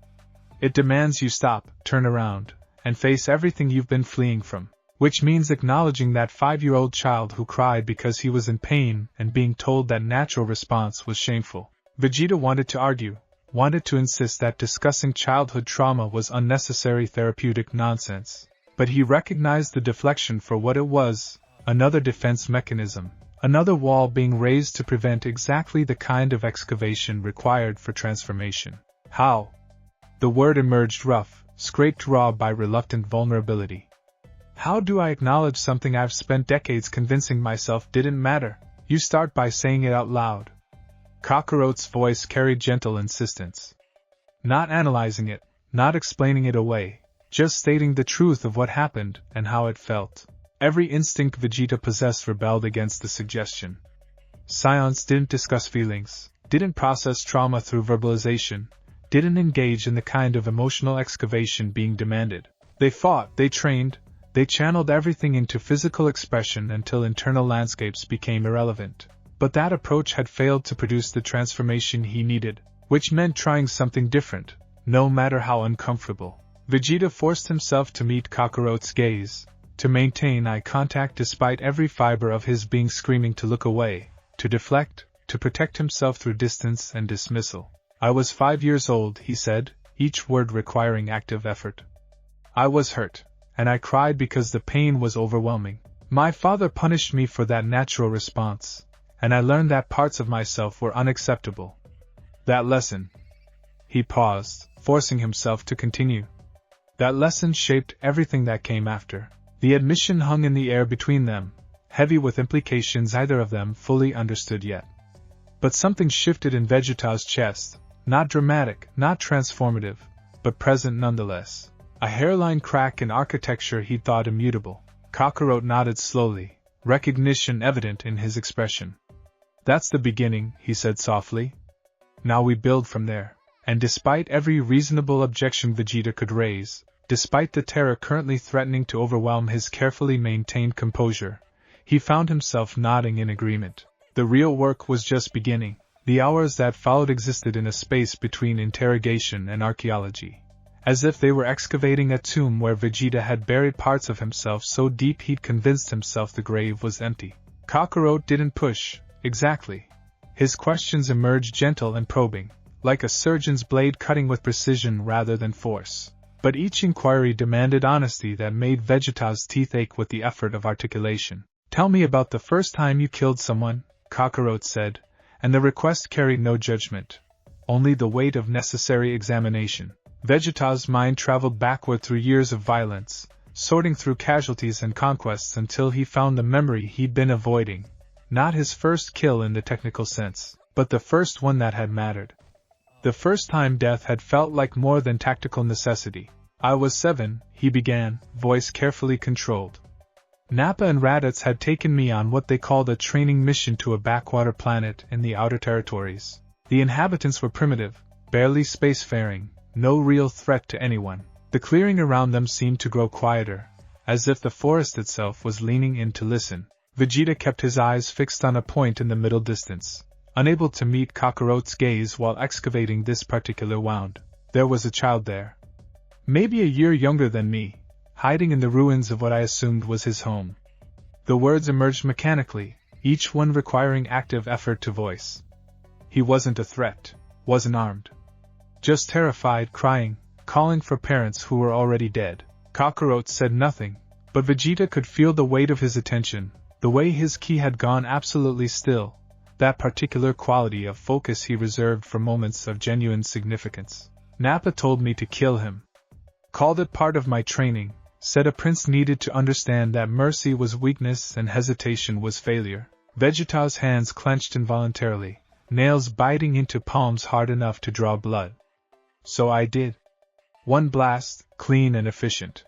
It demands you stop, turn around, and face everything you've been fleeing from. Which means acknowledging that 5-year-old child who cried because he was in pain and being told that natural response was shameful. Vegeta wanted to argue, wanted to insist that discussing childhood trauma was unnecessary therapeutic nonsense. But he recognized the deflection for what it was, another defense mechanism, another wall being raised to prevent exactly the kind of excavation required for transformation. How? The word emerged rough, scraped raw by reluctant vulnerability. How do I acknowledge something I've spent decades convincing myself didn't matter? You start by saying it out loud. Kakarot's voice carried gentle insistence. Not analyzing it, not explaining it away, just stating the truth of what happened and how it felt. Every instinct Vegeta possessed rebelled against the suggestion. Saiyans didn't discuss feelings, didn't process trauma through verbalization, didn't engage in the kind of emotional excavation being demanded. They fought, they trained, they channeled everything into physical expression until internal landscapes became irrelevant. But that approach had failed to produce the transformation he needed, which meant trying something different, no matter how uncomfortable. Vegeta forced himself to meet Kakarot's gaze, to maintain eye contact despite every fiber of his being screaming to look away, to deflect, to protect himself through distance and dismissal. I was 5 years old, he said, each word requiring active effort. I was hurt, and I cried because the pain was overwhelming. My father punished me for that natural response, and I learned that parts of myself were unacceptable. That lesson. He paused, forcing himself to continue. That lesson shaped everything that came after. The admission hung in the air between them, heavy with implications neither of them fully understood yet. But something shifted in Vegeta's chest, not dramatic, not transformative, but present nonetheless. A hairline crack in architecture he thought immutable. Kakarot nodded slowly, recognition evident in his expression. That's the beginning, he said softly. Now we build from there. And despite every reasonable objection Vegeta could raise, despite the terror currently threatening to overwhelm his carefully maintained composure, he found himself nodding in agreement. The real work was just beginning. The hours that followed existed in a space between interrogation and archaeology, as if they were excavating a tomb where Vegeta had buried parts of himself so deep he'd convinced himself the grave was empty. Kakarot didn't push, exactly. His questions emerged gentle and probing, like a surgeon's blade cutting with precision rather than force. But each inquiry demanded honesty that made Vegeta's teeth ache with the effort of articulation. "Tell me about the first time you killed someone," Kakarot said, and the request carried no judgment, only the weight of necessary examination. Vegeta's mind traveled backward through years of violence, sorting through casualties and conquests until he found the memory he'd been avoiding. Not his first kill in the technical sense, but the first one that had mattered. The first time death had felt like more than tactical necessity. "I was 7, he began, voice carefully controlled. Nappa and Raditz had taken me on what they called a training mission to a backwater planet in the outer territories. The inhabitants were primitive, barely spacefaring, no real threat to anyone. The clearing around them seemed to grow quieter, as if the forest itself was leaning in to listen." Vegeta kept his eyes fixed on a point in the middle distance, unable to meet Kakarot's gaze while excavating this particular wound. There was a child there. Maybe a year younger than me, hiding in the ruins of what I assumed was his home. The words emerged mechanically, each one requiring active effort to voice. He wasn't a threat, wasn't armed. Just terrified, crying, calling for parents who were already dead. Kakarot said nothing, but Vegeta could feel the weight of his attention, the way his ki had gone absolutely still, that particular quality of focus he reserved for moments of genuine significance. "Nappa told me to kill him. Called it part of my training, said a prince needed to understand that mercy was weakness and hesitation was failure." Vegeta's hands clenched involuntarily, nails biting into palms hard enough to draw blood. "So I did. One blast, clean and efficient.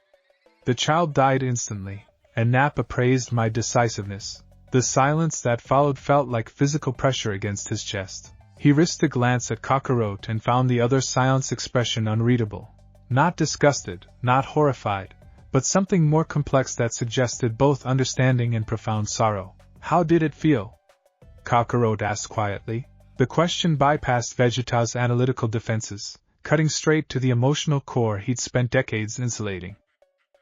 The child died instantly, and Nappa praised my decisiveness." The silence that followed felt like physical pressure against his chest. He risked a glance at Kakarot and found the other Scion's expression unreadable. Not disgusted, not horrified, but something more complex that suggested both understanding and profound sorrow. "How did it feel?" Kakarot asked quietly. The question bypassed Vegeta's analytical defenses, cutting straight to the emotional core he'd spent decades insulating.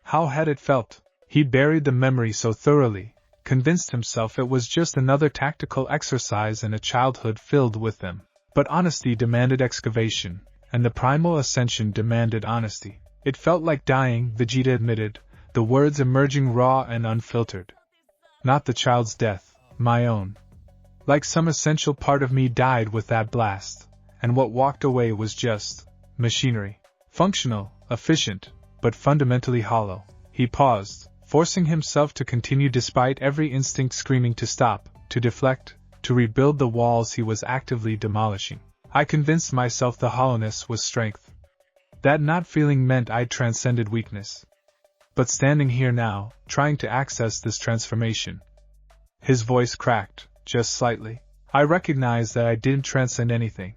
How had it felt? He'd buried the memory so thoroughly, convinced himself it was just another tactical exercise in a childhood filled with them. But honesty demanded excavation, and the primal ascension demanded honesty. "It felt like dying," Vegeta admitted, the words emerging raw and unfiltered. "Not the child's death, my own. Like some essential part of me died with that blast, and what walked away was just machinery. Functional, efficient, but fundamentally hollow." He paused, forcing himself to continue despite every instinct screaming to stop, to deflect, to rebuild the walls he was actively demolishing. "I convinced myself the hollowness was strength. That not feeling meant I'd transcended weakness. But standing here now, trying to access this transformation." His voice cracked, just slightly. "I recognize that I didn't transcend anything.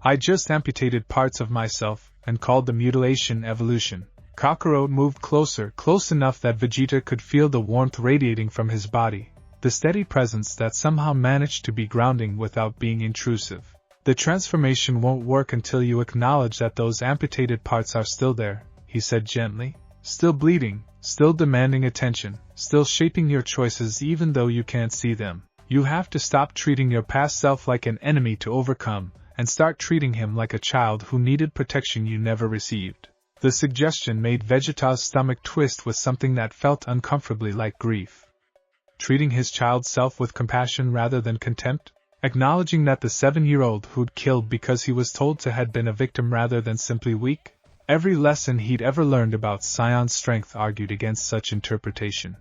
I just amputated parts of myself, and called the mutilation evolution." Kakarot moved closer, close enough that Vegeta could feel the warmth radiating from his body, the steady presence that somehow managed to be grounding without being intrusive. "The transformation won't work until you acknowledge that those amputated parts are still there," he said gently. "Still bleeding, still demanding attention, still shaping your choices even though you can't see them. You have to stop treating your past self like an enemy to overcome, and start treating him like a child who needed protection you never received." The suggestion made Vegeta's stomach twist with something that felt uncomfortably like grief. Treating his child self with compassion rather than contempt? Acknowledging that the 7-year-old who'd killed because he was told to had been a victim rather than simply weak? Every lesson he'd ever learned about Saiyan's strength argued against such interpretation.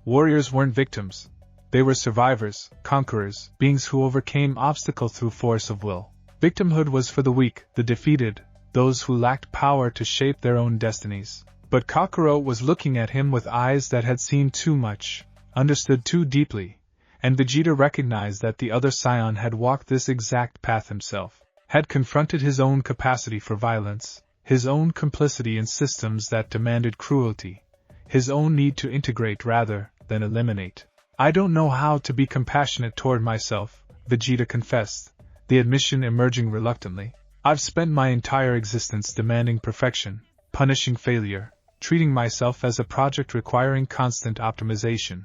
Warriors weren't victims. They were survivors, conquerors, beings who overcame obstacles through force of will. Victimhood was for the weak, the defeated, those who lacked power to shape their own destinies. But Kakarot was looking at him with eyes that had seen too much, understood too deeply, and Vegeta recognized that the other Saiyan had walked this exact path himself, had confronted his own capacity for violence, his own complicity in systems that demanded cruelty, his own need to integrate rather than eliminate. I don't know how to be compassionate toward myself, Vegeta confessed, the admission emerging reluctantly. I've spent my entire existence demanding perfection, punishing failure, treating myself as a project requiring constant optimization.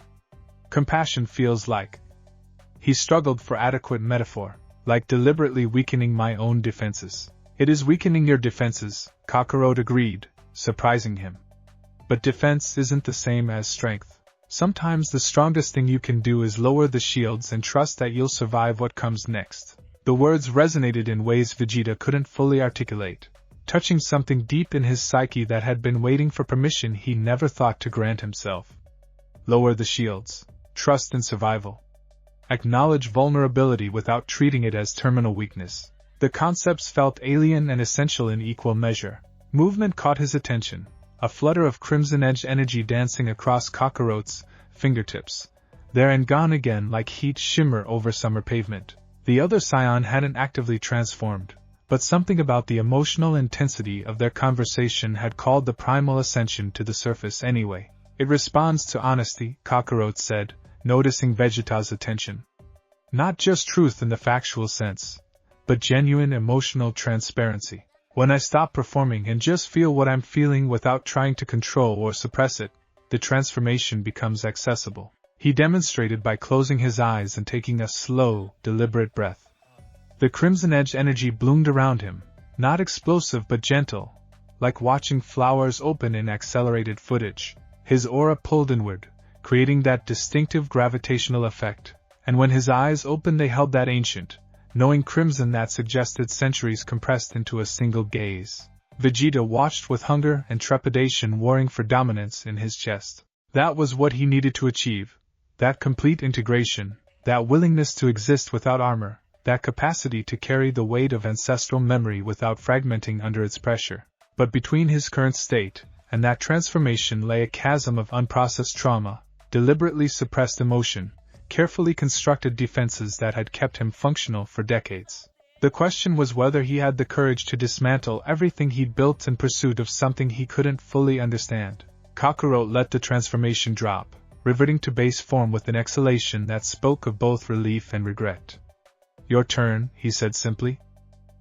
Compassion feels like. He struggled for adequate metaphor, like deliberately weakening my own defenses. It is weakening your defenses, Kakarot agreed, surprising him. But defense isn't the same as strength. Sometimes the strongest thing you can do is lower the shields and trust that you'll survive what comes next. The words resonated in ways Vegeta couldn't fully articulate, touching something deep in his psyche that had been waiting for permission he never thought to grant himself. Lower the shields. Trust in survival. Acknowledge vulnerability without treating it as terminal weakness. The concepts felt alien and essential in equal measure. Movement caught his attention, a flutter of crimson-edge energy dancing across Kakarot's fingertips, there and gone again like heat shimmer over summer pavement. The other Saiyan hadn't actively transformed, but something about the emotional intensity of their conversation had called the primal ascension to the surface anyway. It responds to honesty, Kakarot said, noticing Vegeta's attention. Not just truth in the factual sense, but genuine emotional transparency. When I stop performing and just feel what I'm feeling without trying to control or suppress it, the transformation becomes accessible. He demonstrated by closing his eyes and taking a slow, deliberate breath. The crimson-edge energy bloomed around him, not explosive but gentle, like watching flowers open in accelerated footage. His aura pulled inward, creating that distinctive gravitational effect, and when his eyes opened they held that ancient, knowing crimson that suggested centuries compressed into a single gaze. Vegeta watched with hunger and trepidation warring for dominance in his chest. That was what he needed to achieve. That complete integration, that willingness to exist without armor, that capacity to carry the weight of ancestral memory without fragmenting under its pressure. But between his current state and that transformation lay a chasm of unprocessed trauma, deliberately suppressed emotion, carefully constructed defenses that had kept him functional for decades. The question was whether he had the courage to dismantle everything he'd built in pursuit of something he couldn't fully understand. Kakarot let the transformation drop, reverting to base form with an exhalation that spoke of both relief and regret. Your turn, he said simply.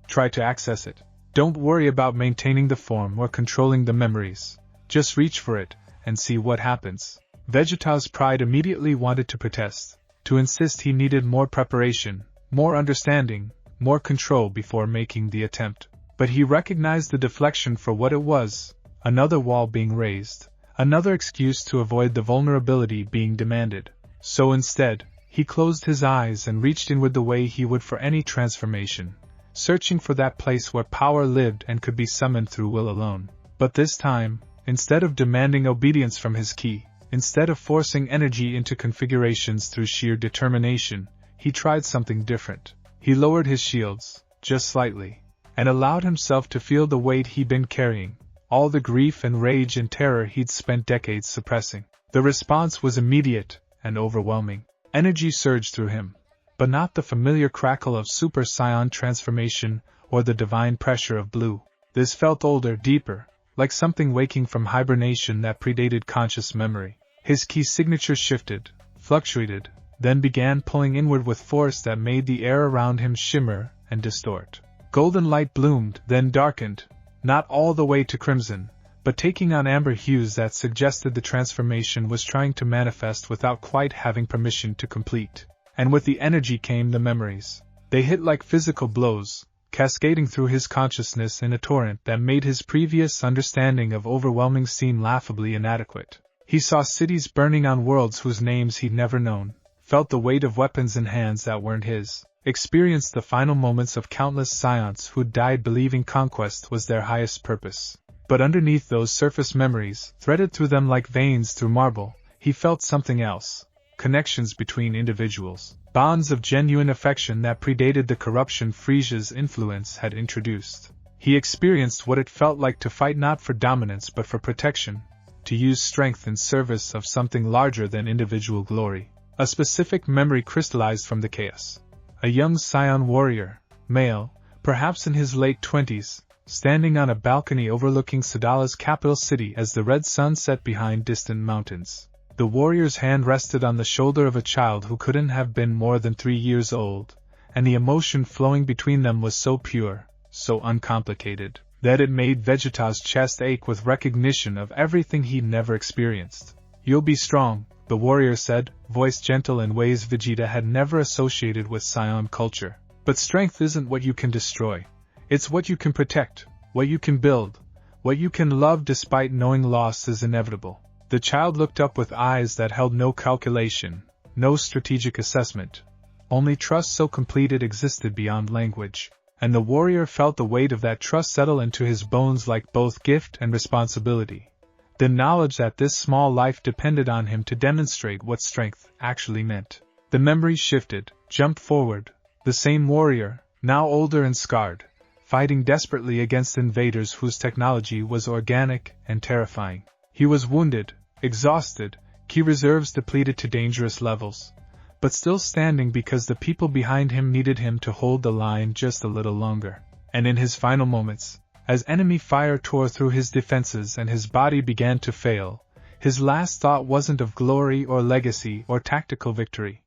Try to access it. Don't worry about maintaining the form or controlling the memories. Just reach for it, and see what happens. Vegeta's pride immediately wanted to protest, to insist he needed more preparation, more understanding, more control before making the attempt. But he recognized the deflection for what it was, another wall being raised, another excuse to avoid the vulnerability being demanded. So instead, he closed his eyes and reached inward the way he would for any transformation, searching for that place where power lived and could be summoned through will alone. But this time, instead of demanding obedience from his ki, instead of forcing energy into configurations through sheer determination, he tried something different. He lowered his shields, just slightly, and allowed himself to feel the weight he'd been carrying, all the grief and rage and terror he'd spent decades suppressing. The response was immediate and overwhelming. Energy surged through him, but not the familiar crackle of Super Saiyan transformation or the divine pressure of blue. This felt older, deeper, like something waking from hibernation that predated conscious memory. His ki signature shifted, fluctuated, then began pulling inward with force that made the air around him shimmer and distort. Golden light bloomed, then darkened, not all the way to crimson, but taking on amber hues that suggested the transformation was trying to manifest without quite having permission to complete. And with the energy came the memories. They hit like physical blows, cascading through his consciousness in a torrent that made his previous understanding of overwhelming seem laughably inadequate. He saw cities burning on worlds whose names he'd never known, felt the weight of weapons in hands that weren't his, experienced the final moments of countless Saiyans who'd died believing conquest was their highest purpose. But underneath those surface memories, threaded through them like veins through marble, he felt something else. Connections between individuals, bonds of genuine affection that predated the corruption Frisia's influence had introduced. He experienced what it felt like to fight not for dominance but for protection, to use strength in service of something larger than individual glory. A specific memory crystallized from the chaos. A young Saiyan warrior, male, perhaps in his late 20s, standing on a balcony overlooking Sadala's capital city as the red sun set behind distant mountains. The warrior's hand rested on the shoulder of a child who couldn't have been more than 3 years old, and the emotion flowing between them was so pure, so uncomplicated, that it made Vegeta's chest ache with recognition of everything he'd never experienced. "You'll be strong," the warrior said, voice gentle in ways Vegeta had never associated with Saiyan culture. "But strength isn't what you can destroy. It's what you can protect, what you can build, what you can love despite knowing loss is inevitable." The child looked up with eyes that held no calculation, no strategic assessment, only trust so complete it existed beyond language, and the warrior felt the weight of that trust settle into his bones like both gift and responsibility. The knowledge that this small life depended on him to demonstrate what strength actually meant. The memory shifted, jumped forward, the same warrior, now older and scarred, fighting desperately against invaders whose technology was organic and terrifying. He was wounded, exhausted, key reserves depleted to dangerous levels, but still standing because the people behind him needed him to hold the line just a little longer. And in his final moments, as enemy fire tore through his defenses and his body began to fail, his last thought wasn't of glory or legacy or tactical victory.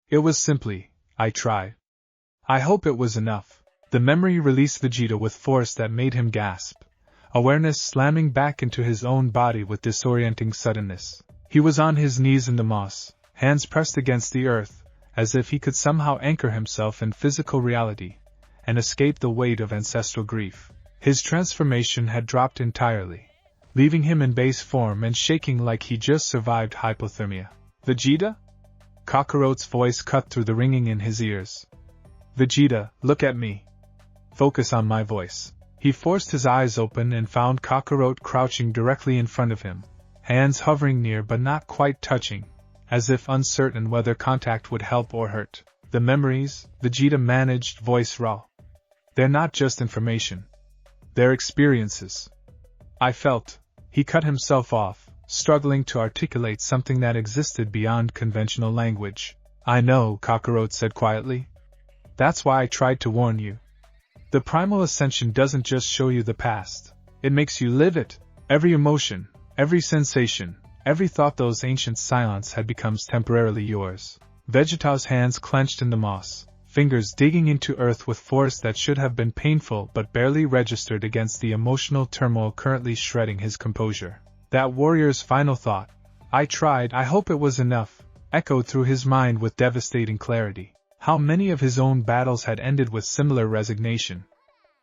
It was simply, "I tried. I hope it was enough." The memory released Vegeta with force that made him gasp, awareness slamming back into his own body with disorienting suddenness. He was on his knees in the moss, hands pressed against the earth, as if he could somehow anchor himself in physical reality, and escape the weight of ancestral grief. His transformation had dropped entirely, leaving him in base form and shaking like he just survived hypothermia. "Vegeta?" Kakarot's voice cut through the ringing in his ears. "Vegeta, look at me. Focus on my voice." He forced his eyes open and found Kakarot crouching directly in front of him, hands hovering near but not quite touching, as if uncertain whether contact would help or hurt. "The memories," Vegeta managed, voice raw. "They're not just information. They're experiences. I felt." He cut himself off, struggling to articulate something that existed beyond conventional language. "I know," Kakarot said quietly. "That's why I tried to warn you. The primal ascension doesn't just show you the past, it makes you live it. Every emotion, every sensation, every thought those ancient Saiyans had becomes temporarily yours." Vegeta's hands clenched in the moss, fingers digging into earth with force that should have been painful but barely registered against the emotional turmoil currently shredding his composure. That warrior's final thought, "I tried, I hope it was enough," echoed through his mind with devastating clarity. How many of his own battles had ended with similar resignation?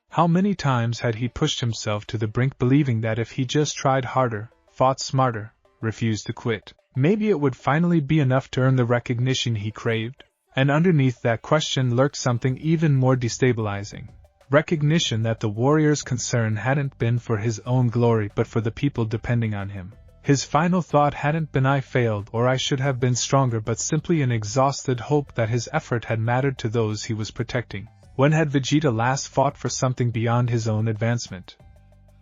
How many times had he pushed himself to the brink believing that if he just tried harder, fought smarter, refused to quit, maybe it would finally be enough to earn the recognition he craved? And underneath that question lurked something even more destabilizing. Recognition that the warrior's concern hadn't been for his own glory but for the people depending on him. His final thought hadn't been "I failed" or "I should have been stronger," but simply an exhausted hope that his effort had mattered to those he was protecting. When had Vegeta last fought for something beyond his own advancement?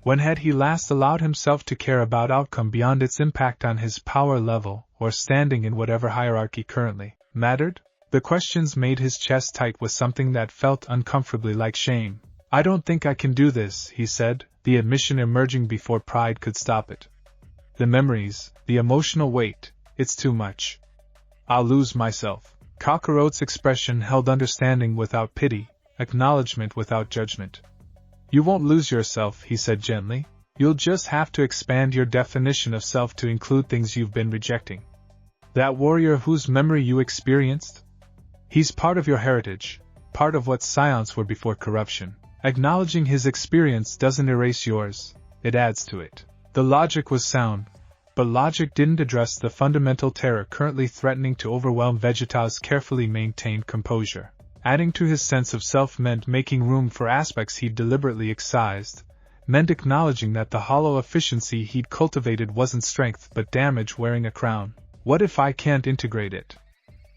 When had he last allowed himself to care about outcome beyond its impact on his power level or standing in whatever hierarchy currently mattered? The questions made his chest tight with something that felt uncomfortably like shame. "I don't think I can do this," he said, the admission emerging before pride could stop it. "The memories, the emotional weight, it's too much. I'll lose myself." Kakarot's expression held understanding without pity, acknowledgement without judgment. "You won't lose yourself," he said gently. "You'll just have to expand your definition of self to include things you've been rejecting. That warrior whose memory you experienced? He's part of your heritage, part of what Saiyans were before corruption. Acknowledging his experience doesn't erase yours, it adds to it." The logic was sound, but logic didn't address the fundamental terror currently threatening to overwhelm Vegeta's carefully maintained composure. Adding to his sense of self meant making room for aspects he'd deliberately excised, meant acknowledging that the hollow efficiency he'd cultivated wasn't strength but damage wearing a crown. What if I can't integrate it?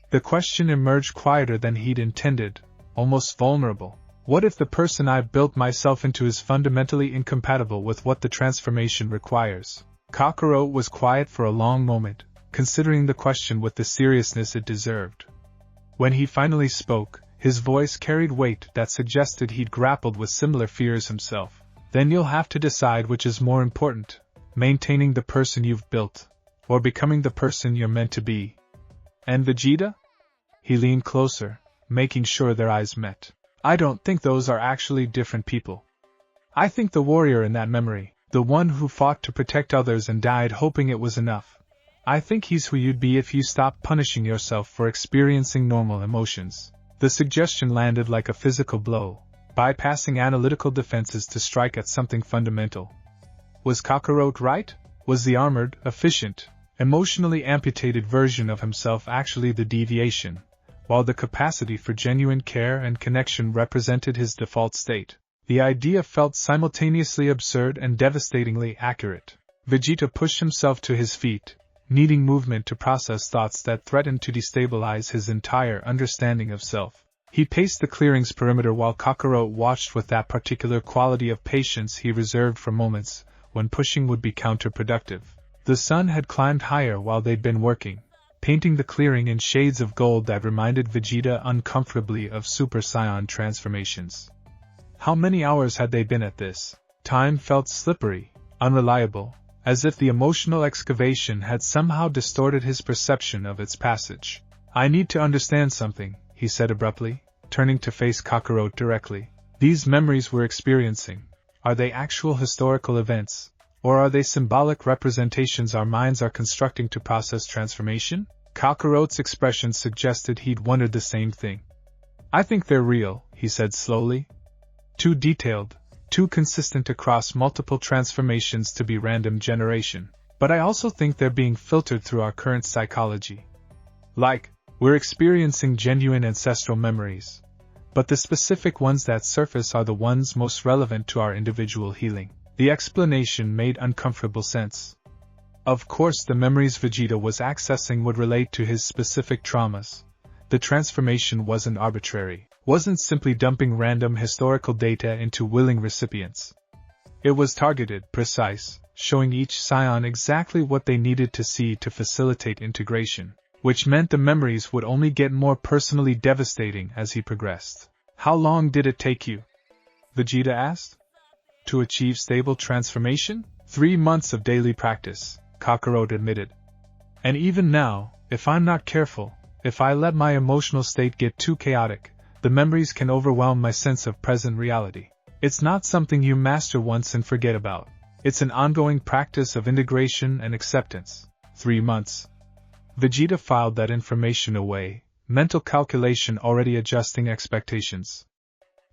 The question emerged quieter than he'd intended, almost vulnerable. What if the person I've built myself into is fundamentally incompatible with what the transformation requires? Kakarot was quiet for a long moment, considering the question with the seriousness it deserved. When he finally spoke, his voice carried weight that suggested he'd grappled with similar fears himself. "Then you'll have to decide which is more important, maintaining the person you've built, or becoming the person you're meant to be. And Vegeta? He leaned closer, making sure their eyes met. I don't think those are actually different people. I think the warrior in that memory, the one who fought to protect others and died hoping it was enough, I think he's who you'd be if you stopped punishing yourself for experiencing normal emotions. The suggestion landed like a physical blow, bypassing analytical defenses to strike at something fundamental. Was Kakarot right? Was the armored, efficient, emotionally amputated version of himself actually the deviation, while the capacity for genuine care and connection represented his default state? The idea felt simultaneously absurd and devastatingly accurate. Vegeta pushed himself to his feet, needing movement to process thoughts that threatened to destabilize his entire understanding of self. He paced the clearing's perimeter while Kakarot watched with that particular quality of patience he reserved for moments when pushing would be counterproductive. The sun had climbed higher while they'd been working, painting the clearing in shades of gold that reminded Vegeta uncomfortably of Super Saiyan transformations. How many hours had they been at this? Time felt slippery, unreliable, as if the emotional excavation had somehow distorted his perception of its passage. I need to understand something, he said abruptly, turning to face Kakarot directly. These memories we're experiencing, are they actual historical events, or are they symbolic representations our minds are constructing to process transformation? Kakarot's expression suggested he'd wondered the same thing. I think they're real, he said slowly. Too detailed, too consistent across multiple transformations to be random generation. But I also think they're being filtered through our current psychology. Like, we're experiencing genuine ancestral memories, but the specific ones that surface are the ones most relevant to our individual healing. The explanation made uncomfortable sense. Of course, the memories Vegeta was accessing would relate to his specific traumas. The transformation wasn't arbitrary, wasn't simply dumping random historical data into willing recipients. It was targeted, precise, showing each Saiyan exactly what they needed to see to facilitate integration, which meant the memories would only get more personally devastating as he progressed. How long did it take you? Vegeta asked. To achieve stable transformation? 3 months of daily practice, Kakarot admitted. And even now, if I'm not careful, if I let my emotional state get too chaotic, the memories can overwhelm my sense of present reality. It's not something you master once and forget about. It's an ongoing practice of integration and acceptance. 3 months. Vegeta filed that information away, mental calculation already adjusting expectations.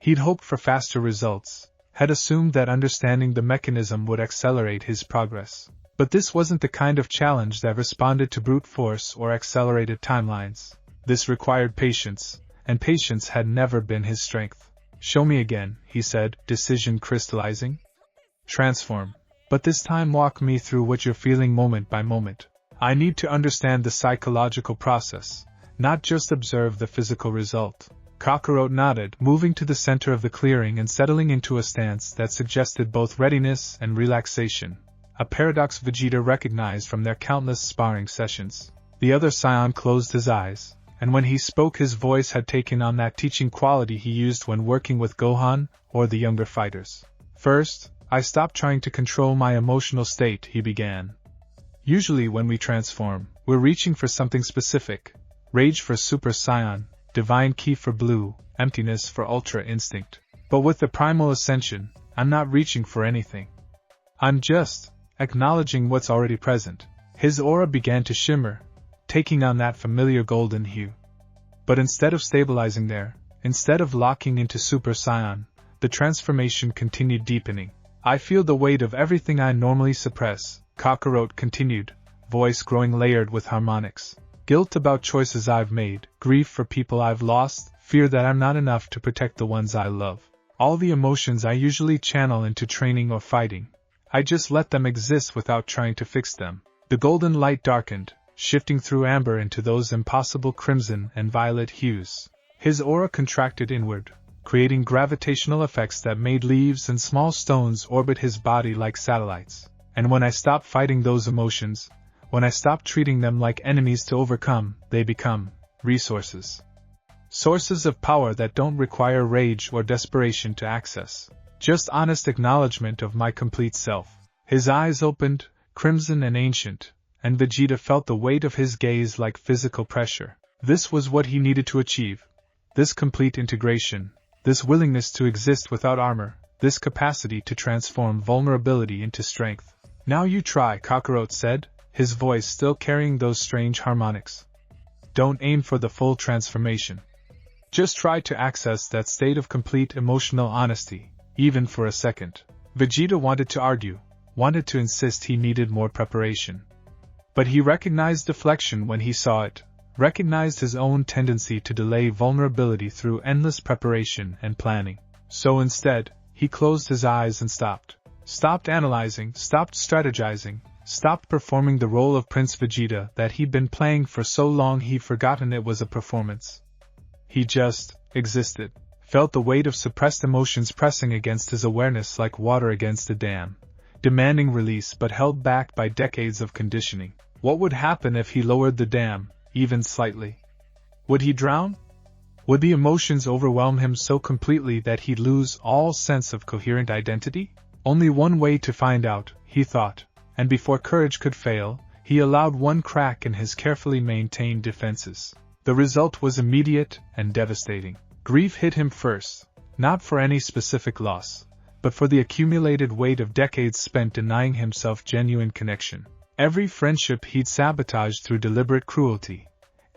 He'd hoped for faster results, had assumed that understanding the mechanism would accelerate his progress. But this wasn't the kind of challenge that responded to brute force or accelerated timelines. This required patience, and patience had never been his strength. Show me again, he said, decision crystallizing. Transform. But this time walk me through what you're feeling moment by moment. I need to understand the psychological process, not just observe the physical result. Kakarot nodded, moving to the center of the clearing and settling into a stance that suggested both readiness and relaxation, a paradox Vegeta recognized from their countless sparring sessions. The other Saiyan closed his eyes, and when he spoke his voice had taken on that teaching quality he used when working with Gohan or the younger fighters. First, I stopped trying to control my emotional state, he began. Usually when we transform, we're reaching for something specific. Rage for Super Saiyan, Divine Ki for Blue, emptiness for Ultra Instinct. But with the Primal Ascension, I'm not reaching for anything. I'm just acknowledging what's already present. His aura began to shimmer, taking on that familiar golden hue. But instead of stabilizing there, instead of locking into Super Saiyan, the transformation continued deepening. I feel the weight of everything I normally suppress, Kakarot continued, voice growing layered with harmonics. Guilt about choices I've made, grief for people I've lost, fear that I'm not enough to protect the ones I love. All the emotions I usually channel into training or fighting. I just let them exist without trying to fix them. The golden light darkened, shifting through amber into those impossible crimson and violet hues. His aura contracted inward, creating gravitational effects that made leaves and small stones orbit his body like satellites. And when I stopped fighting those emotions, when I stop treating them like enemies to overcome, they become resources. Sources of power that don't require rage or desperation to access. Just honest acknowledgement of my complete self. His eyes opened, crimson and ancient, and Vegeta felt the weight of his gaze like physical pressure. This was what he needed to achieve. This complete integration, this willingness to exist without armor, this capacity to transform vulnerability into strength. Now you try, Kakarot said, his voice still carrying those strange harmonics. Don't aim for the full transformation. Just try to access that state of complete emotional honesty, even for a second. Vegeta wanted to argue, wanted to insist he needed more preparation. But he recognized deflection when he saw it, recognized his own tendency to delay vulnerability through endless preparation and planning. So instead, he closed his eyes and stopped. Stopped analyzing, stopped strategizing, stopped performing the role of Prince Vegeta that he'd been playing for so long he'd forgotten it was a performance. He just existed, felt the weight of suppressed emotions pressing against his awareness like water against a dam, demanding release but held back by decades of conditioning. What would happen if he lowered the dam, even slightly? Would he drown? Would the emotions overwhelm him so completely that he'd lose all sense of coherent identity? Only one way to find out, he thought, and before courage could fail, he allowed one crack in his carefully maintained defenses. The result was immediate and devastating. Grief hit him first, not for any specific loss, but for the accumulated weight of decades spent denying himself genuine connection. Every friendship he'd sabotaged through deliberate cruelty.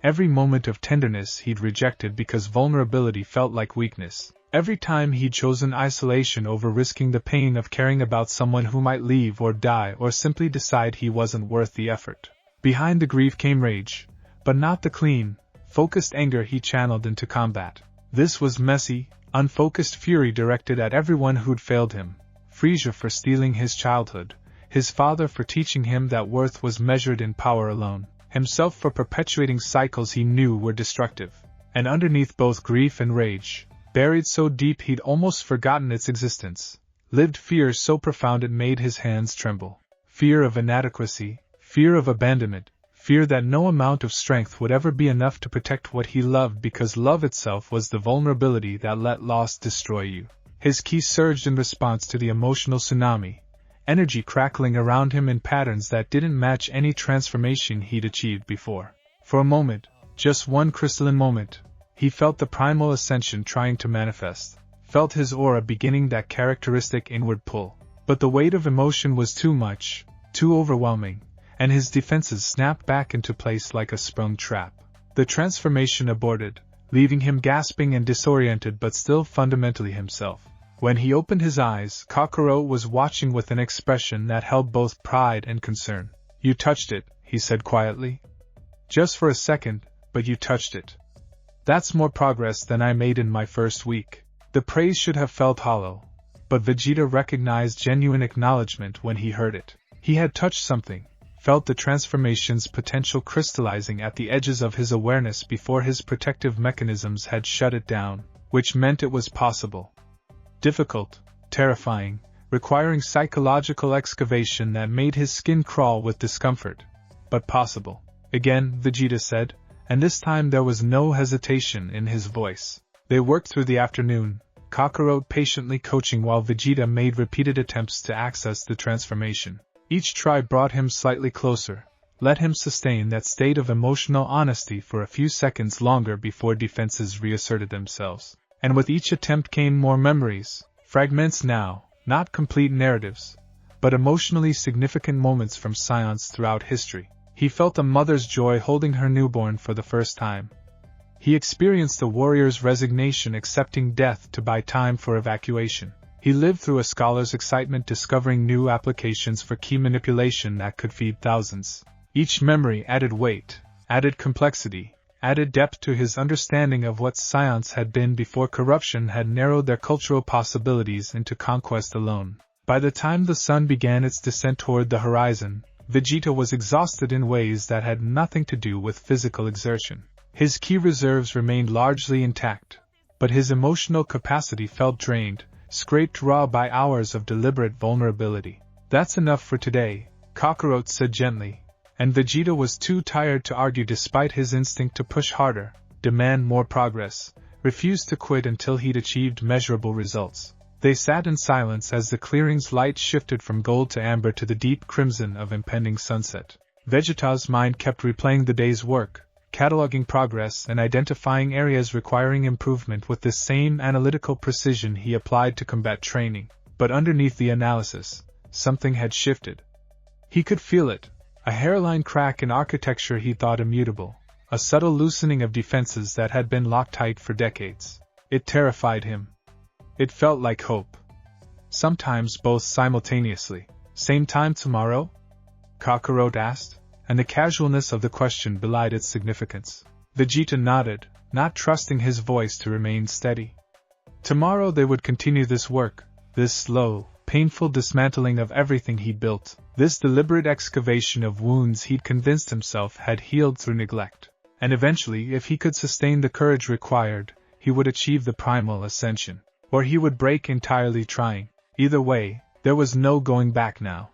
Every moment of tenderness he'd rejected because vulnerability felt like weakness. Every time he'd chosen isolation over risking the pain of caring about someone who might leave or die or simply decide he wasn't worth the effort. Behind the grief came rage, but not the clean, focused anger he channeled into combat. This was messy, unfocused fury directed at everyone who'd failed him. Frieza for stealing his childhood, his father for teaching him that worth was measured in power alone, himself for perpetuating cycles he knew were destructive. And underneath both grief and rage, buried so deep he'd almost forgotten its existence, lived fear so profound it made his hands tremble. Fear of inadequacy, fear of abandonment, fear that no amount of strength would ever be enough to protect what he loved because love itself was the vulnerability that let loss destroy you. His ki surged in response to the emotional tsunami, energy crackling around him in patterns that didn't match any transformation he'd achieved before. For a moment, just one crystalline moment, he felt the primal ascension trying to manifest, felt his aura beginning that characteristic inward pull. But the weight of emotion was too much, too overwhelming, and his defenses snapped back into place like a sprung trap. The transformation aborted, leaving him gasping and disoriented but still fundamentally himself. When he opened his eyes, Kakarot was watching with an expression that held both pride and concern. "You touched it," he said quietly. "Just for a second, but you touched it. That's more progress than I made in my first week." The praise should have felt hollow, but Vegeta recognized genuine acknowledgement when he heard it. He had touched something, felt the transformation's potential crystallizing at the edges of his awareness before his protective mechanisms had shut it down, which meant it was possible. Difficult, terrifying, requiring psychological excavation that made his skin crawl with discomfort, but possible. Again, Vegeta said, and this time there was no hesitation in his voice. They worked through the afternoon, Kakarot patiently coaching while Vegeta made repeated attempts to access the transformation. Each try brought him slightly closer, let him sustain that state of emotional honesty for a few seconds longer before defenses reasserted themselves. And with each attempt came more memories, fragments now, not complete narratives, but emotionally significant moments from Saiyans throughout history. He felt a mother's joy holding her newborn for the first time. He experienced a warrior's resignation accepting death to buy time for evacuation. He lived through a scholar's excitement discovering new applications for key manipulation that could feed thousands. Each memory added weight, added complexity, added depth to his understanding of what science had been before corruption had narrowed their cultural possibilities into conquest alone. By the time the sun began its descent toward the horizon, Vegeta was exhausted in ways that had nothing to do with physical exertion. His ki reserves remained largely intact, but his emotional capacity felt drained, scraped raw by hours of deliberate vulnerability. "That's enough for today," Kakarot said gently, and Vegeta was too tired to argue despite his instinct to push harder, demand more progress, refused to quit until he'd achieved measurable results. They sat in silence as the clearing's light shifted from gold to amber to the deep crimson of impending sunset. Vegeta's mind kept replaying the day's work, cataloging progress and identifying areas requiring improvement with the same analytical precision he applied to combat training. But underneath the analysis, something had shifted. He could feel it, a hairline crack in architecture he thought immutable, a subtle loosening of defenses that had been locked tight for decades. It terrified him. It felt like hope. Sometimes both simultaneously. Same time tomorrow? Kakarot asked, and the casualness of the question belied its significance. Vegeta nodded, not trusting his voice to remain steady. Tomorrow they would continue this work, this slow, painful dismantling of everything he'd built, this deliberate excavation of wounds he'd convinced himself had healed through neglect. And eventually, if he could sustain the courage required, he would achieve the primal ascension. Or he would break entirely trying. Either way, there was no going back now.